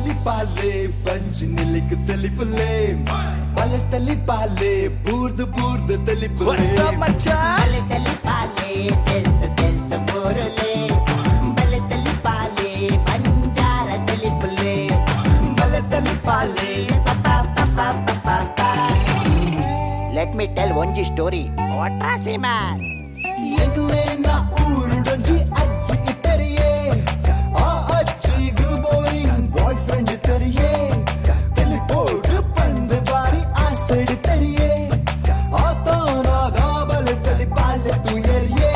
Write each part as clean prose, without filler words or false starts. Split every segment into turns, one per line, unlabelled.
ತಲಿಪಾಲೆ ಬಂಜಿ ನಿಲಿಕ್ ತಲಿಪುಲೆ ಬಲೆ ತಲಿಪಾಲೆ ಬೂರ್ದು ಬೂರ್ದು ತಲಿಪುಲೆ
ಬಲೆ ತಲಿಪಾಲೆ ತೆಲ್ತು ತೆಲ್ತು ಬೋರಲೆ ಬಲೆ ತಲಿಪಾಲೆ ಬಂಜಾರ ತಲಿಪುಲೆ ಬಲೆ ತಲಿಪಾಲೆ ಲೆಟ್ ಮಿ ಟೆಲ್ ಒಂಜಿ ಸ್ಟೋರಿ ಒಟ್ರಾಸಿ ಮ್ಯಾನ್
ಎಗ್ಲೇನ ಊರುಡೊಂಜಿ ಅಜ್ಜಿ ಇತ್ತರಿಯೇ ಆ ಅಜ್ಜಿಗೂ ಬೋರಿಂಗ್ ಬಾಯ್ ಫ್ರೆಂಡ್ ಇತ್ತರಿಯೇ ತಲಿಪೋಡು ಬಂದು ಬಾರಿ ಆ ಸೈಡ್ ಇತ್ತರಿಯೇ ಆತನಾಗ ಬಲೆ ತಲಿಪಾಲೆ ತುಯರಿಯೇ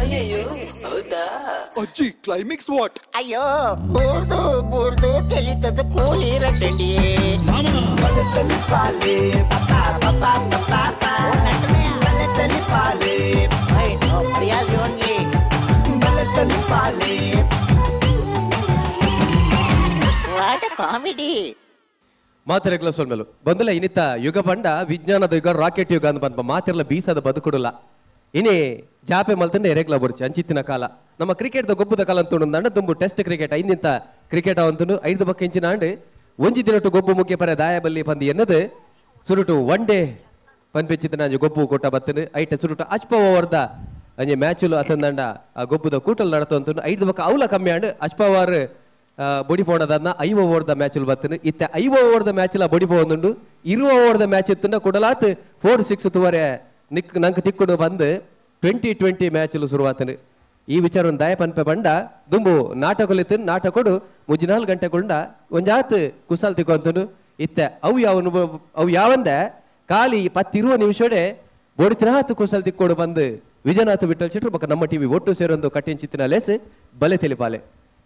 ಅಯ್ಯಯ್ಯೋ ಹೌದಾ
ಅಜ್ಜಿ ಕ್ಲೈಮ್ಯಾಕ್ಸ್ ವಾಟ್
ಅಯ್ಯೋ ಬೂರ್ದು ಬೂರ್ದು ತೆಲಿತದ ಕೂಲಿ ರಟ್ಟಂಡಿಯೇ
ಬಲೆ ತಲಿಪಾಲೆ ಪಪಾ ಪಪಾ ಪಪಾ ಬಲೆ ತಲಿಪಾಲೆ
ಮರ್ಯಾದೆ ಓನ್ಲಿ
ಬಲೆ ತಲಿಪಾಲೆ
ವಾಟ್ ಕಾಮಿಡಿ
ಮಾತಿರಗ್ಲ ಸೊಲ್ಮೆಲು ಬಂದಲ್ಲ ಇನ್ನಿತ್ತ ಯುಗ ಬಂಡ ವಿಜ್ಞಾನದ ಯುಗ ರಾಕೆಟ್ ಯುಗ ಅಂತ ಬಂದ ಮಾತಿರಲ್ಲ ಬೀಸದ ಬದುಕುಡುಲ್ಲ ಇನ್ನೇ ಜಾಪೆ ಮಲ್ತಂಡೆ ಎರೆಗ್ಲ ಬರ್ಚಿ ಅಂಚಿತ್ತಿನ ಕಾಲ ನಮ್ಮ ಕ್ರಿಕೆಟ್ ಗೊಬ್ಬದ ಕಾಲ ಅಂತೂ ದಂಡ ತುಂಬು ಟೆಸ್ಟ್ ಕ್ರಿಕೆಟ್ ಐದಿಂತ ಕ್ರಿಕೆಟ್ ಅವಂತನು 5 ಬಕ್ಕ ಇಂಚಿನ ಆಂಡ್ ಒಂಜಿ ದಿನಟ್ಟು ಗೊಬ್ಬು ಮುಖ್ಯ ಪರ ದಾಯಬಲ್ಲಿ ಪಂದಿ ಎನ್ನದು ಸುರುಟು ಒನ್ ಡೇ ಪನ್ಪೆಚ್ಚಿದ ನಾನು ಗೊಬ್ಬು ಕೊಟ್ಟ ಬತ್ತನು ಐಟೆ ಸುರುಟು ಅಚ್ಪ ಓವರ್ದ ಅಂಜೆ ಮ್ಯಾಚುಲು ಅತಂದಂಡ ಆ ಗೊಬ್ಬದ ಕೂಟಲ್ ನಡತು ಅಂತನು 5 ಬಕ್ಕ ಅವಲ ಕಮ್ಮಿ ಆಂಡ್ ಅಚ್ಪ ಓವರ್ ಬೊಡಿ ಪೋಣದನ್ನ 5 ಓವರ್ದ ಮ್ಯಾಚುಲ್ ಬತ್ತನು ಇತ್ತೆ 5 ಓವರ್ದ ಮ್ಯಾಚ್ಲ ಬೊಡಿ ಪೋಂದುಂಡು 20 ಓವರ್ದ ಮ್ಯಾಚ್ ಇತ್ತನ ಕೊಡಲಾತ್ 4-6 ತುವರೆ ನಂಗೆ ತಿಕ್ಕುಡು ಬಂದು 2020 ಮ್ಯಾಚ್ಲು ಶುರುವಾತನು ಈ ವಿಚಾರ ದಾಯ ಪನ್ಪೆ ಬಂಡ ದುಂಬು ನಾಟಕೊಲಿತು ನಾಟಕೊಡು 3-4 ಗಂಟೆಗೊಂಡ ಒಂಜಾತ್ ಕುಸಲ್ ತಿಕ್ಕೊಂತನು ಇತ್ತೆ ಅವು ಯಾವಂದೆ ಖಾಲಿ 10-20 ನಿಮಿಷಡೆ ಬೋಡಿತಿನಾತ್ ಕುಸಲ್ ತಿಕ್ಕೋಡು ಬಂದು ವಿಜಯನಾಥ್ ವಿಠಲ್ ಶೆಟ್ರು ಬಕ್ಕ ನಮ್ಮ ಟಿವಿ ಒಟ್ಟು ಸೇರೊಂದು ಕಟ್ಟಿಂಚಿತ್ತಿನ ಲೇಸೆ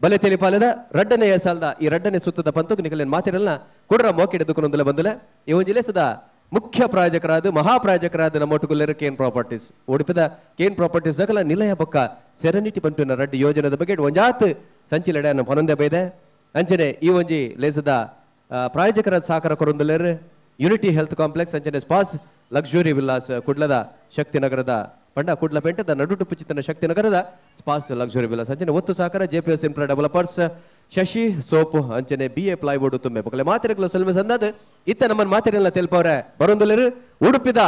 ಬಲೆ ತೆಲಿಪಾಲೆದ ರಡ್ಡನೆ ಸಾಲದ ಈ ರಡ್ಡನೆ ಸುತ್ತದ ಪಂತುಕು ನಿಕಲೇನು ಮಾತಿರಲ್ಲ ಕೊಡ್ರ ಮೋಕೆಡೆ ದುಃಖನೊಂದಲ ಬಂದಲೆ ಈ ಒಂದು ಲೇಸದ ಮುಖ್ಯ ಪ್ರಾಯೋಜಕರಾದ ಮಹಾಪ್ರಾಯೋಜಕರಾದ ನಮ್ಮ ಒಟ್ಟುಗುಲ್ಲರ ಕೇನ್ ಪ್ರಾಪರ್ಟೀಸ್ ಉಡುಪಿದ ಕೇನ್ ಪ್ರಾಪರ್ಟೀಸ್ ದಕಲ ನಿಲಯ ಬೊಕ್ಕ ಸೆರೆನಿಟಿ ಪಂಪಿನ ರಡ್ಡಿ ಯೋಜನೆದ ಬಗ್ಗೆ ಒಂಜಾತ್ ಸಂಚಿಲಡೆಯನ್ನು ಪನೊಂದೆ ಬೈದೆ ಅಂಚನೆ ಈ ಒಂಜಿ ಲೇಸದ ಪ್ರಾಯೋಜಕರಾದ ಸಾಕಾರ ಕೊರೊಂದಲರ್ ಯುನಿಟಿ ಹೆಲ್ತ್ ಕಾಂಪ್ಲೆಕ್ಸ್ ಅಂಚನೆ ಸ್ಪಾಸ್ ಲಕ್ಸುರಿ ವಿಲ್ಲಾಸ್ ಕುಡ್ಲದ ಶಕ್ತಿನಗರದ ಪಂಡ ಕುಡ್ಲ ಪೆಂಟದ ನಡುಟು ಪುಚಿತನ ಶಕ್ತಿನಗರದ ಸ್ಪಾಸ್ ಲಕ್ಸುರಿ ವಿಲ್ಲಾಸ್ ಅಂಚನೆ ಒತ್ತು ಸಾಕಾರ JPS infra developers Shashi soap ಅಂಚನೆ BA ಪ್ಲೈವುಡ್ ತುಂಬೆ ಬೊಕಲೆ ಮಾತಿರಗಳು ಸ್ವಲ್ಪ ಸಂದದ ಇತ್ತ ನಮ್ಮನ್ನು ಮಾತಿರಲ್ಲ ತೆಲ್ಪವ್ರೆ ಬರೊಂದುಲರು ಉಡುಪಿದ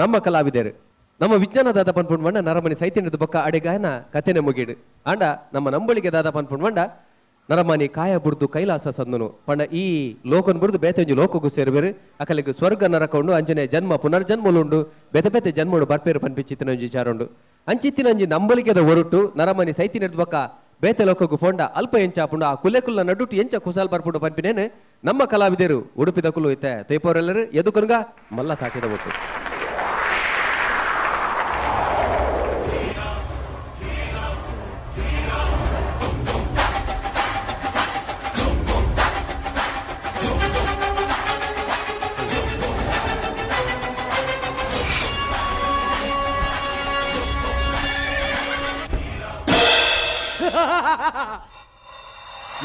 ನಮ್ಮ ಕಲಾವಿದರು ನಮ್ಮ ವಿಜ್ಞಾನ ದಾದ ಪನ್ಪುಂಡ್ ಮಂಡ ನರಮನಿ ಸೈತಿನದ ಬೊಕ್ಕ ಅಡೆಗಾಯನ ಕಥೆನೆ ಮುಗಿಡು ಆಂಡ ನಮ್ಮ ನಂಬಳಿಗೆ ದಾದ ಪನ್ಪುಂಡ್ ಮಂಡ ನರಮನಿ ಕಾಯ ಬುಡ್ದು ಕೈಲಾಸ ಸಂದನು ಪಂಡ ಈ ಲೋಕನ್ ಬುಡ್ದು ಬೇತೆಂಜು ಲೋಕಗೂ ಸೇರುವೆರು ಅಕಲಿಗೆ ಸ್ವರ್ಗ ನರಕೊಂಡು ಅಂಜನೆ ಜನ್ಮ ಪುನರ್ಜನ್ಮಲುಂಡು ಬೆತೆ ಬೆತೆ ಜನ್ಮಡು ಬರ್ಪೇರು ಪನ್ಪಿಚ್ಚಿತ್ತಿನ ವಿಚಾರುಂಡು ಅಂಚಿತ್ತಿನಂಜಿ ನಂಬಳಿಗೆದ ಹೊರಟು ನರಮನಿ ಸೈತಿನದ ಬೊಕ್ಕ ಬೇತೆ ಲೋಕಗೂ ಫೋಂಡ ಅಲ್ಪ ಎಂಚಾಪುಂಡು ಆ ಕುಲ್ಲೆ ನಡುಟು ಎಂಚ ಕುಸಾಲ್ ಬರ್ಪುಂಡು ಪನ್ಪಿನೇನು ನಮ್ಮ ಕಲಾವಿದರು ಉಡುಪಿದ ಕುಲು ಇತ್ತೆ ತೇಪವರೆಲ್ಲರೂ ಎದುಕನ್ಗ ಮಲ್ಲ ತಾಕಿದ ಒಟ್ಟು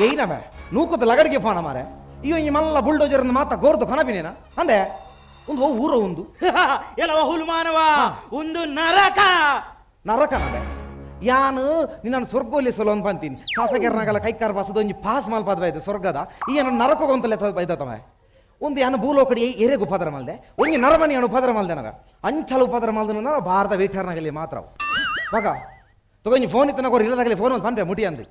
ಏನವ ನೂಕುತ್ತ ಲಗಡಿಗೆ ಫೋನ ಮಾರೆ ಇವ ಈ ಮಲ್ಲ ಬುಲ್ಡೋಜರ್ ಮಾತ ಗೋರ್ದು ಕನಪಿನೇನ ಅಂದೆ ಒಂದು ಊರ ಒಂದು
ಎಲ್ಲವ ಹುಲ್ಮಾನವ ಒಂದು ನರಕ
ನರಕನವೆ ಯಾನು ನಿನ್ನ ಸ್ವರ್ಗೋಲಿಸಲು ಅಂತ ಬಂತೀನಿ ಸಾಸಗೆರ್ನಾಗಲ್ಲ ಕೈಕಾರ ಬಸದ ಒಂಜಿ ಪಾಸ್ ಮಾಲ್ಪಾದ ಬೈದ ಸ್ವರ್ಗದ ಈ ನನ್ನ ನರಕೋಗಂತಲೇ ಬೈದತವ ಒಂದು ಯಾನ ಭೂಲೋಕಡಿ ಎರೆಗೆ ಉಪದ್ರ ಮಲ್ದೆ ಒಂಜಿ ನರಮನಿ ಅನು ಉಪದ್ರ ಮಲ್ದೆ ನಗ ಅಂಚಲ ಉಪದ್ರ ಮಲ್ದ ಭಾರತ ವೀಠರ್ನಾಗಲಿ ಮಾತ್ರ ಮಗ ತಗೊಂಡು ಫೋನ್ ಇತ್ತು ನಗೋರು ಇಲ್ಲದಾಗಲಿ ಫೋನ್ ಒಂದು ಪಂಡೆ ಮುಟಿ ಅಂದು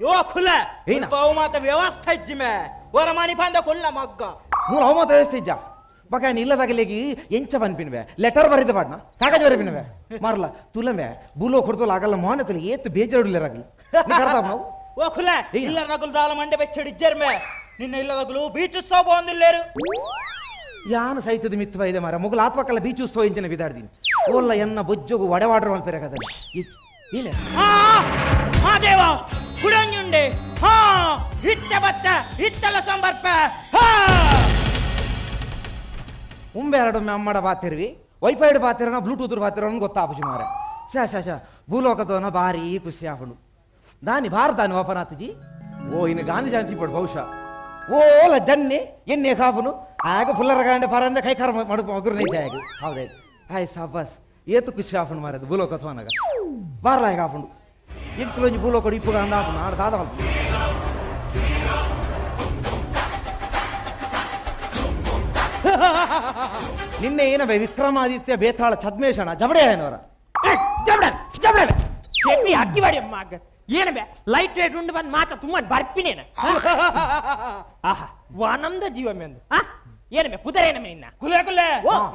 ಯೋ ಖುಲ್ಲ ಏನ ಮಾತ ವ್ಯವಸ್ಥೆ ಇಜ್ಜಿಮೆ ವರಮಾನಿ ಪಂದ ಕೊಲ್ಲ ಮಗ್ಗ
ಮೂರು ಅವಮಾತ ವ್ಯವಸ್ಥೆ ಇಜ್ಜ ಬಕ ಇಲ್ಲದಾಗಲಿಗೆ ಎಂಚ ಪನ್ಪಿನ್ವೆ ಲೆಟರ್ ಬರಿದ ಪಾಡ್ನ ಕಾಗಜ ಬರಿಪಿನ್ವೆ ಮಾರಲ್ಲ ತುಲಮೆ ಬೂಲೋ ಕೊಡ್ತೋಲ್ಲ ಆಗಲ್ಲ ಮಾನತಲಿ ಏತ್ ಬೇಜಾರುಡಿಲ್ಲರಾಗಲಿ ನಾವು
ಓ ಖುಲ್ಲ ಇಲ್ಲ ನಗಲು ದಾಲ ಮಂಡೆ ಬೆಚ್ಚಡಿಜ್ಜರ್ಮೆ ನಿನ್ನ ಇಲ್ಲದಾಗಲು ಬೀಚ್ ಉತ್ಸವ ಬಂದಿಲ್ಲೇರು
ಯಾನು ಸೈತದ ಮಿತ್ವ ಇದೆ ಮಾರ ಮುಗಲ್ ಆತ್ಮಕಲ್ಲ ಬೀಚ್ ಉತ್ಸವ ಇಂಚಿನ ಬಿದಾಡ್ದೀನಿ ಓಲ್ಲ ಎನ್ನ ಬೊಜ್ಜೋಗು ವಡವಾಡ್ರ ಮಲ್ಪೇರಾಗದಲ್ಲಿ ಏನೇ
ದೇವ ಕುಡಂಜುಂಡೆ ಹಾ ಹಿಟ್ಟ ಬತ್ತ ಹಿಟ್ಟಲ ಸಂಬರ್ಪ
ಮುಂಬೆ ಎರಡೊಮ್ಮೆ ಅಮ್ಮಡ ಬಾತಿರ್ವಿ ವೈಫೈಡ್ ಬಾತಿರೋಣ ಬ್ಲೂಟೂತ್ ಬಾತಿರೋಣ ಗೊತ್ತಾಪುಜಿ ಮಾರ ಶಾ ಭೂಲೋಕದವನ ಭಾರಿ ಖುಷಿ ಆಪುಂಡು ದಾನಿ ಭಾರತಾನಿ ವಪನಾಥಜಿ ಓ ಇನ್ನು ಗಾಂಧಿ ಜಯಂತಿ ಪಡು ಬಹುಶಃ ಓಲ ಜನ್ನೆ ಎಣ್ಣೆ ಕಾಫುನು ಆಗ ಫುಲ್ಲರ ಗಂಡೆ ಪರಂದೆ ಕೈ ಖಾರ ಮಡುಪು ಮಗುರು ನೈಜ ಆಗ ಹೌದೇ ಹಾಯ್ ಸಾಬಾಸ್ ಏತು ಖುಷಿ ಆಫುಂಡು ಮಾರದು ಭೂಲೋಕತ್ವನಾಗ ಬಾರ್ಲಾಯ್ ಕಾಫುಂಡು ಇಂಕ್ಲೊಂಜಿ ಭೂಲೋಕಡು ಇಪ್ಪು ಅಂದ ಆಪುನು ಆಡ ದಾದ ನಿನ್ನೆ ಏನವೇ ವಿಕ್ರಮಾದಿತ್ಯ ಬೇತಾಳ ಛದ್ಮೇಶಣ ಜಬಡೆ ಏನವರ
ಅಕ್ಕಿ ಬಾಡಿ ಅಮ್ಮ ಏನಬೆ ಲೈಟ್ ವೇಟ್ ಉಂಡು ಬಂದು ಮಾತ ತುಂಬ ಬರ್ಪಿನೇನ ಆಹಾ ವಾನಂದ ಜೀವಮೆ ಒಂದು ಏನಬೆ ಪುದರೇನಮೆ ನಿನ್ನ
ಕುಲೆ ಕುಲೆ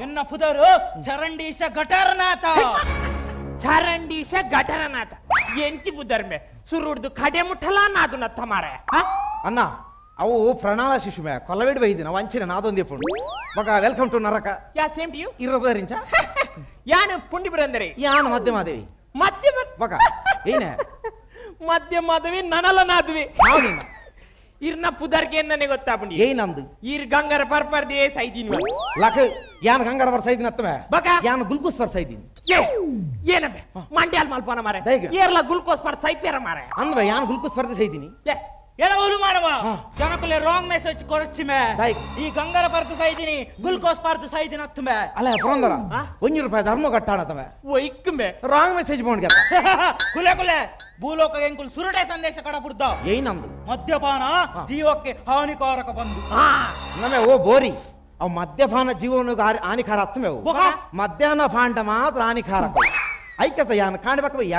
ಎನ್ನ ಪುದರು ಚರಂಡೀಶ ಘಟರನಾಥ
ಚರಂಡೀಶ ಘಟರನಾಥ ಎಂಚಿ ಪುದರ್ಮೆ ಸುರುಡ್ದು ಕಡೆ ಮುಟ್ಟಲ ನಾದು ನತ್ತ ಮಾರೆ
ಅನ್ನ ಅವು ಪ್ರಣಾಳ ಶಿಶುಮೆ ಕೊಲ್ಲಬೇಡಿ ಬೈದಿ ನಾವು ಅಂಚಿನ ನಾದೊಂದು ಪುಂಡು ಮಗ ವೆಲ್ಕಮ್ ಟು ನರಕ
ಯಾ ಸೇಮ್ ಟು ಯು
ಇರೋದರಿಂಚ
ಯಾನು ಪುಂಡಿ ಬರಂದರೆ
ಯಾನ ಮಧ್ಯ ಮಾದೇವಿ
ಮಧ್ಯ
ಮಗ ಏನೇ
ಮಧ್ಯ ಮಾಧವಿ ನನಲನಾದ್ವಿ
ನಾವಿನ
ಇರ್ನ ಪುದರ್ಗೆ ಏನನೆ ಗೊತ್ತಾ ಪುಂಡಿ
ಏನಂದು
ಇರ್ ಗಂಗರ ಪರ್ಪರ್ದೆ ಸೈದಿನಿ
ಲಕ ಯಾನ ಗಂಗಾರ ಬರ್ಸ ಇದ್ದೀನಿ ಅತ್ತವೆ
ಬಕ
ಯಾನ ಗುಲ್ಕೂಸ್ ಬರ್ಸ ಇದ್ದೀನಿ
ಏನಬೆ ಮಂಡ್ಯಾಲ್ ಮಲ್ಪನ ಮಾರೆ
ದೈಗ.
ಏರ್ಲ ಗುಲ್ಕೋಸ್ ಪರ್ ಸೈಪೇರ ಮಾರೆ
ಅಂದ್ರೆ ಯಾನ ಗುಲ್ಕೂಸ್ ಸ್ಪರ್ಧೆ ಸೈದ್ದೀನಿ
ಎಲ್ಲ ಹುಲು ಮಾನವ ಜನಕಲೆ ರಾಂಗ್ ಮೆಸೇಜ್ ಕೊರಚಿಮೆ ಈ ಗಂಗರ ಬರ್ತು ಸೈದಿನಿ ಗುಲ್ಕೋಸ್ ಬರ್ತು ಸೈದಿನ ಹತ್ತುಮೆ
ಅಲ್ಲ ಪುರಂದರ ₹1 ಧರ್ಮ ಕಟ್ಟಾಣ ತವೆ
ಒಯ್ಕಂಬೆ
ರಾಂಗ್ ಮೆಸೇಜ್ ಬೋನ್ಗೆ
ಕುಲೆ ಕುಲೆ ಭೂಲೋಕ ಎಂಕುಲ್ ಸುರುಟೆ ಸಂದೇಶ ಕಡಪುಡ್ದ
ಏನಂದು
ಮದ್ಯಪಾನ ಜೀವಕ್ಕೆ ಹಾನಿಕಾರಕ ಬಂದು
ನಮೆ ಓ ಬೋರಿ ಅವು ಮದ್ಯಪಾನ ಜೀವನಿಗೆ ಹಾನಿಕಾರ ಹತ್ತಮೆ ಅವು ಮಧ್ಯಾಹ್ನ ಪಾಂಡ ಮಾತ್ರ ಹಾನಿಕಾರಕ ಐಕತ ಯಾನ ಕಾಂಡಬೇಕವಯ್ಯ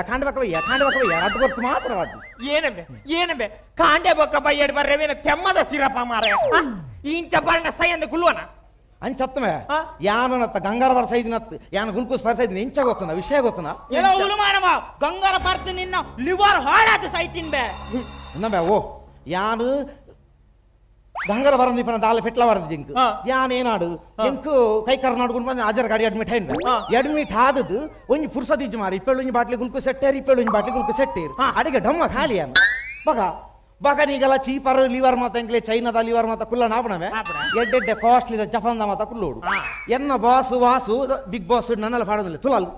ಅಡ್ಡು ಗೊತ್ತು ಮಾತ್ರ
ಏನಬೆ ಕಾಂಡೆ ಬೊಕ್ಕ ಬಯ್ಯಡ್ ಬರ್ರೇವೇನ ತೆಮ್ಮದ ಸಿರಪ ಮಾರೆ ಇಂಚ ಪಂಡ ಸೈಯಂದ ಗುಲ್ವನ
ಅಂಚತ್ತಮೆ ಯಾನತ್ತ ಗಂಗಾರ ಬರ್ಸ ಇದ್ದೀನತ್ ಯಾನ ಗುಲ್ಕೂಸ್ ಬರ್ಸ ಇದ್ದೀನಿ ಇಂಚ ಗೊತ್ತನ ವಿಷಯ ಗೊತ್ತನ
ಎಲ್ಲ ಹುಲು ಮಾನವ ಗಂಗರ ಬರ್ತು ನಿನ್ನ ಲಿವರ್ ಹಾಳಾದ ಸೈತಿನ್ ಬೆ
ನಮೆ ಓ ಯಾನು ಗಂಗರ ಬರಂದಿಪ್ಪನ ದಾಲ ಫೆಟ್ಲ ಬರದು ಜಿಂಕ್ ಯಾನ್ ಏನಾಡು ಎಂಕು ಕೈ ಕರ್ ನಡ್ಕೊಂಡು ಬಂದು ಅಜರ್ ಗಾಡಿ ಅಡ್ಮಿಟ್ ಆಯ್ತು ಅಡ್ಮಿಟ್ ಆದದ್ದು ಒಂಜಿ ಪುರ್ಸದ್ ಇಜ್ಜು ಮಾರಿ ಇಪ್ಪೇಳು ಬಾಟ್ಲಿ ಗುಲ್ಕು ಸೆಟ್ಟೇರಿ ಇಪ್ಪೇಳು ಬಾಟ್ಲಿ ಗುಲ್ಕು ಸೆಟ್ಟೇರಿ ಅಡಿಗೆ ಡಮ್ಮ ಖಾಲಿ ಅನ್ನ ಬಗ ನೀಗೆಲ್ಲ ಚೀಪರ್ ಲಿವರ್ ಮಾತ ಎಂಕ್ಲೆ ಚೈನಾದ ಲಿವರ್ ಮಾತ ಕುಲ್ಲ ನಾಪಣವೆ ಎಡ್ಡೆಡ್ಡೆ ಕಾಸ್ಟ್ಲಿ ಜಪಾನ್ದ ಮಾತ ಕುಲ್ಲೋಡು ಎನ್ನ ಬಾಸು ವಾಸು ಬಿಗ್ ಬಾಸ್ ನನ್ನೆಲ್ಲ ಪಾಡೋದಿಲ್ಲ ತುಲಲ್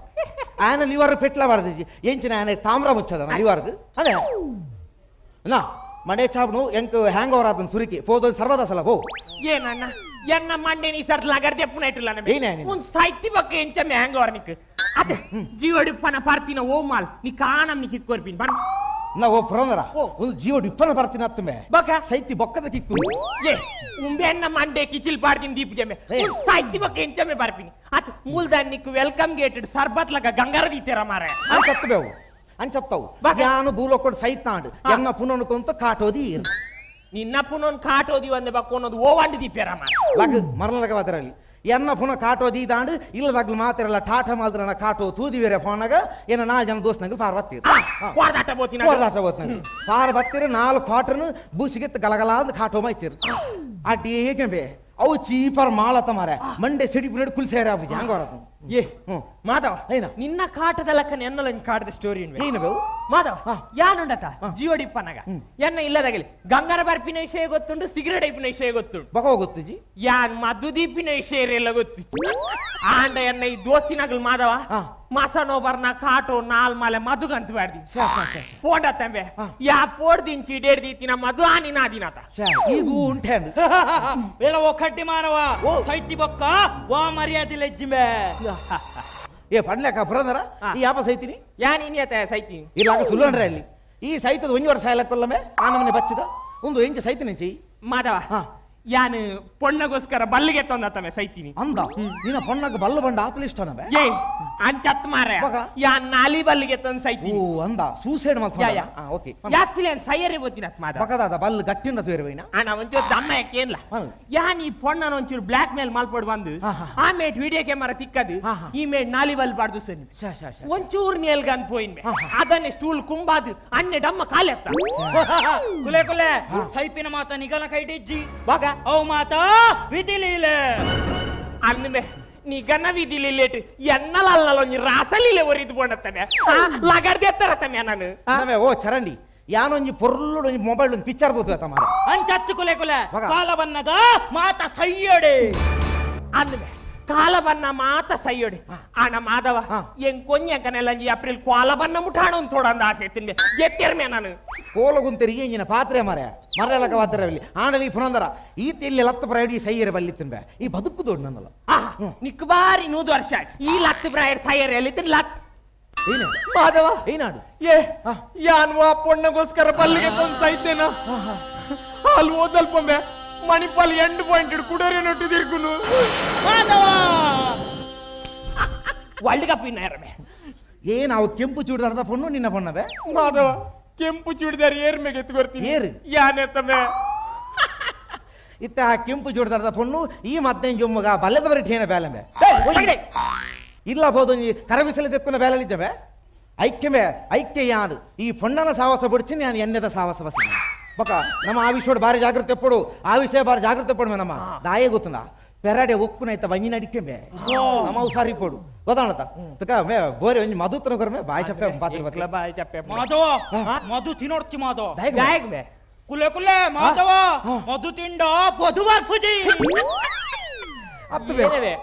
ಆಯನ ಲಿವರ್ ಫೆಟ್ಲ ಬರದಿಜ್ಜಿ ಎಂಚಿನ ಆಯನ ತಾಮ್ರ ಮುಚ್ಚದ ಲಿವರ್ಗ್ ಅದೇ ನಾ ಮಂಡೆ ಚಾಪ್ನು ಎಂಕ್ ಹ್ಯಾಂಗ್ ಓವರ್ ಆದನ್ ಸುರಿಕಿ ಪೋದೊಂದು ಸರ್ವದ ಸಲ ಹೋ
ಏನಣ್ಣ ಎನ್ನ ಮಂಡೆ ನೀ ಸರ್ಟ್ ಲಗರ್ದೆ ಪುನ ಇಟ್ಟಿಲ್ಲ ನಮಗೆ ಒಂದು ಸಾಹಿತ್ಯ ಬಗ್ಗೆ ಎಂಚಮ್ಮೆ ಹ್ಯಾಂಗ್ ಓವರ್ ನಿಕ್ ಅದೇ ಜೀವಡಿ ಪನ ಪಾರ್ತಿನ ಓ ಮಾಲ್ ನೀ ಕಾಣಂ ನೀ ಕಿಕ್ಕೋರ್ಪಿನ್ ಬನ್
ನಾ ಓ ಪುರಂದರ ಒಂದು ಜೀವ ಡಿಪ್ಪನ ಬರ್ತೀನಿ ಹತ್ತಮೆ
ಬಕ
ಸೈತಿ ಬೊಕ್ಕದ ಕಿಕ್ಕು
ಏ ಉಂಬೆ ಎನ್ನ ಮಂಡೆ ಕಿಚಿಲ್ ಪಾಡ್ತೀನಿ ದೀಪ ಜಮೆ ಸಾಹಿತ್ಯ ಬಗ್ಗೆ ಎಂಚಮ್ಮೆ ಬರ್ಪಿನಿ ಅತ್ ಮೂಲ್ದಾನ್ ನಿಕ್ ವೆಲ್ಕಮ್ ಗೇಟೆಡ್ ಸರ್ಬತ್ ಲಗ ಗಂಗಾರ ದೀತೆರ ಮಾರೆ
ಅಂಚತ್ತಬೇವು ಅಂಚತ್ತವು ಯಾನು ಭೂಲೋಕೊಡ್ ಸೈತಾಂಡ್ ಎನ್ನ ಪುನೊನ್ಕೊಂತ ಕಾಟೋದಿ
ನಿನ್ನ ಪುನೊನ್ ಕಾಟೋದಿ ಒಂದೆ ಬಕ್ಕೋನೋದು ಓವಾಂಡ್ ದೀಪೇರ ಮಾರೆ
ಲಗ್ ಮರಲಗ ಅದರಲ್ಲಿ ಎನ್ನ ಪುನಃ ಕಾಟೋದಿ ದಾಂಡ್ ಇಲ್ಲದಾಗ್ಲು ಮಾತಿರಲ್ಲ ಟಾಟ ಮಾಲ್ದ್ರನ ಕಾಟೋ ತೂದಿ ಬೇರೆ ಫೋನಾಗ ಏನ 4 ಜನ ದೋಸ್ತನಂಗ ಪಾರ್ ಬತ್ತೀರ
ವಾರ್ದಾಟ ಬೋತಿನ
ಪಾರ್ ಬತ್ತೀರ 4 ಕ್ವಾರ್ಟರ್ನು ಬೂಸಿಗೆತ್ ಗಲಗಲ ಅಂತ ಕಾಟೋ ಮೈತೀರ ಅಡ್ಡಿ ಹೇಗೆ ಬೇ ಅವು ಚೀಪರ್ ಮಾಲತ ಮಾರೆ ಮಂಡೆ ಸಿಡಿ ಬಿಡು ಕುಲ್ಸೇರ ಆಗಿ ಹಂಗ ಹೊರತು
ಏ ಮಾಧವ ನಿನ್ನ ಕಾಟದ ಲಕ್ಕನ ಎನ್ನಲ ಕಾಟದ ಸ್ಟೋರಿ
ಏನು ಬೇವು
ಮಾಧವ ಯಾನುಂಡತ ಜಿಯೋಡಿಪ್ಪನಗ ಎನ್ನ ಇಲ್ಲದಾಗಲಿ ಗಂಗಾರ ಬರ್ಪಿನ ವಿಷಯ ಗೊತ್ತುಂಡು ಸಿಗರೇಟ್ ಐಪಿನ ವಿಷಯ ಗೊತ್ತುಂಡು
ಬಕ ಗೊತ್ತು ಜಿ
ಯಾನ್ ಮಧುದೀಪಿನ ವಿಷಯ ಎಲ್ಲ ಗೊತ್ತಿತ್ತು ಆಂಡ ಎನ್ನ ಈ ದೋಸ್ತಿನಾಗಲ್ ಮಾಧವ ಮಸನೋ ಬರ್ನ ಕಾಟೋ ನಾಲ್ ಮಾಲೆ ಮಧು ಗಂತ ಬಾಡ್ದಿ ಪೋಡ ತಂಬೆ ಯಾ ಪೋಡ್ ದಿಂಚಿ ಡೇರ್ ದೀತಿನ ಮಧು ಆನಿ ನಾದಿನಾತ
ಈಗೂ ಉಂಟೇನು
ಬೇಡ ಓ ಕಡ್ಡಿ ಮಾನವ ಸೈತಿ ಬೊಕ್ಕ ವಾ ಮರ್ಯಾದೆ ಲೆಜ್ಜಿಮೆ
ಏ ಪಡ್ಲೆಕ್ಕ ಪುರಂದರ ಈ ಯಾಪ ಸೈತಿನಿ
ಯಾನ್ ಇನಿಯತ ಸೈತಿನಿ
ಇಲ್ಲಾಗ ಸುಳ್ಳಂಡ್ರೆ ಅಲ್ಲಿ ಈ ಸೈತದ 1 ವರ್ಷ ಆಯ್ಲಕ್ಕೊಲ್ಲಮೆ ಆನಮನೆ ಬಚ್ಚಿದ ಒಂದು ಎಂಚ ಸೈತಿನಿ ಚಿ
ಮಾಧವ ಯಾನ್ ಪೊಣ್ಣಗೋಸ್ಕರ ಬಲ್ಲಿಗೆ ತಂದತ್ತಮೆ ಸೈತಿನಿ
ಅಂದ ನಿನ್ನ ಪೊಣ್ಣಗ ಬಲ್ಲು ಬಂಡ ಆತಲಿ ಇಷ್ಟನಬೆ
ಏ ಅಂಚತ್ ಮಾರೆ ಯಾನ್ ನಾಲಿ ಬಲ್ಲಿಗೆ ತಂದ ಸೈತಿನಿ
ಓ ಅಂದ ಸೂಸೈಡ್ ಮಾಡ್ತಾ ಓಕೆ
ಯಾಕ್ಚುಲಿ ಅನ್ ಸೈಯರಿ ಬೋತಿನತ್ ಮಾಧವ
ಪಕದಾದ ಬಲ್ಲು ಗಟ್ಟಿನ ತೋರಿವೈನ
ಅಣ್ಣ ಒಂಚೂರು ದಮ್ಮ ಯಾಕೇನ್ಲ ಯಾನ್ ಈ ಪೊಣ್ಣನ ಒಂಚೂರು ಬ್ಲಾಕ್ ಮೇಲ್ ಮಾಲ್ಪಡ್ ಬಂದು ಆಮೇಟ್ ವಿಡಿಯೋ ಕ್ಯಾಮರಾ ತಿಕ್ಕದು ಈ ಮೇಡ್ ನಾಲಿ ಬಲ್ ಬಾಡ್ದು ಸರಿ ಒಂಚೂರು ನೇಲ್ಗನ್ ಪೋಯಿನ್ ಅದನ್ನೇ ಸ್ಟೂಲ್ ಕುಂಬಾದು ಅನ್ನೆ ಡಮ್ಮ ಕಾಲೆತ್ತ
ಕುಲೆ ಕುಲೆ ಸೈಪಿನ ಮಾತ ನಿಗನ ಕೈಟಿಜ್ಜಿ
ಬಾಗ
ಅವು ಮಾತಾ ವಿಧಿಲೀಲೆ
ಅನ್ನೆ ನೀ ಗನ್ನ ವಿಧಿಲೇಟ್ ಎನ್ನಲಲ್ಲೊಂಜಿ ರಾಸಲೀಲೆ ಒರಿದು ಬೋಣತ್ತನೆ ಲಗರ್ದೆ ಎತ್ತರತ್ತನೆ ನಾನು
ನಮೆ ಓ ಚರಂಡಿ ಯಾನೊಂಜಿ ಪೊರ್ಲು ಮೊಬೈಲ್ ಒಂದು ಪಿಕ್ಚರ್ ಬೋತು ಮಾರ
ಅಂಚತ್ತು ಕುಲೆ ಕುಲೆ ಕಾಲ ಬನ್ನಗ ಮಾತ ಸೈಯಡೆ
ಅನ್ನೆ ಕಾಲ ಬನ್ನ ಮಾತ ಸೈಯಡೆ ಆನ ಮಾಧವ ಎಂಗ್ ಕೊಂಜಂಕನೆಲ್ಲಂಜಿ ಏಪ್ರಿಲ್ ಕಾಲ ಬನ್ನ ಮುಠಾಣ ಒಂದು ತೋಡಂದ ಆಸೆ ತಿಂದೆ ಎತ್ತಿರ್ಮೆ ನಾನು
ಕೋಲಗುಂತೆರಿ ಎಂಜಿನ ಪಾತ್ರೆ ಮರೆ ಮರಲಕ ಪಾತ್ರೆಯಲ್ಲಿ ಆಡಲಿ ಪುನಂದರ ಈ ತಿಲ್ಲಿ ಲತ್ತು ಪ್ರೈಡಿ ಸೈಯರೆ ಬಲ್ಲಿ ತಿನ್ಬೆ ಈ ಬದುಕು ದೊಡ್ಡ ನನ್ನಲ್ಲ
ನಿಕ್ ಬಾರಿ 100 ವರ್ಷ ಈ ಲತ್ತು ಪ್ರೈಡ್ ಸೈಯರೆ ಅಲ್ಲಿ ತಿನ್ ಲತ್
ಏನ
ಮಾಧವ
ಏನಾಡು
ಏ ಯಾನ್ ವಾ ಪೊಣ್ಣಗೋಸ್ಕರ ಬಲ್ಲಿಗೆ ತಂದು ಸೈತೇನ ಅಲ್ಲಿ ಓದಲ್ಪೊಮ್ಮೆ ಮಣಿಪಾಲ್ ಎಂಡ್ ಪಾಯಿಂಟ್ ಕುಡರೆ ನೊಟ್ಟು ತಿರ್ಗುನು ವರ್ಲ್ಡ್ ಕಪ್ ವಿನ್ನರ್
ಏನ್ ಅವು ಕೆಂಪು ಚೂಡಿದಾರದ ಪೊಣ್ಣು ನಿನ್ನ ಪೊಣ್ಣವೇ
ಮಾಧವ ಕೆಂಪು ಚೂಡಿದಾರ ಏರ್ ಮೇಲೆ ಎತ್ಕೊಡ್ತೀನಿ
ಏರು
ಯಾನೆತ್ತಮೆ
ಇತ್ತ ಕೆಂಪು ಚೂಡಿದಾರದ ಪೊಣ್ಣು ಈ ಮತ್ತೆ ಜೊಮ್ಮಗ ಬಲ್ಲದವರ ಠೇನ ಬೇಲಮೆ ಇಲ್ಲ ಬೋದು ಕರಬಿಸಲಿ ತೆಕ್ಕುನ ಬೇಲಲಿದ್ದವೆ ಐಕ್ಯಮೇ ಐಕ್ಯ ಯಾದು ಈ ಪೊಣ್ಣನ ಸಾಹಸ ಬಿಡ್ಸಿ ನಾನು ಎಣ್ಣೆದ ಸಾಹಸ ಬಸಿ ಬಕ ನಮ್ಮ ಆ ವಿಷಯ ಭಾರಿ ಜಾಗ್ರತೆ ಪಡು ಆ ವಿಷಯ ಭಾರಿ ಜಾಗ್ರತೆ ಪಡು ನಮ್ಮ ದಾಯೇ ಗೊತ್ತುನ ಪೆರಾಡೆ ಒಕ್ಕುನೈತ ವಂಜಿನ ಅಡಿಕೆಂಬೆ ನಮ್ಮ ಸಾರಿ ಪಡು ಗೊತ್ತಾಣತ ತಕ ಮೇ ಬೋರೆ ಒಂಜಿ ಮಧುತ್ರನ ಕೊರಮೆ ಬಾಯಿ ಚಪ್ಪೆ ಪಾತ್ರೆ ಬತ್ಲ
ಬಾಯಿ ಚಪ್ಪೆ
ಮಾಧವ ಮಧು ತಿನ್ನೋಡ್ತಿ ಮಾಧವ
ಗಾಯಕ್ ಬೇ
ಕುಲೆ ಕುಲೆ ಮಾಧವ ಮಧು ತಿಂಡ ಬದುವಾರ್ ಫುಜಿ
ಹತ್ತು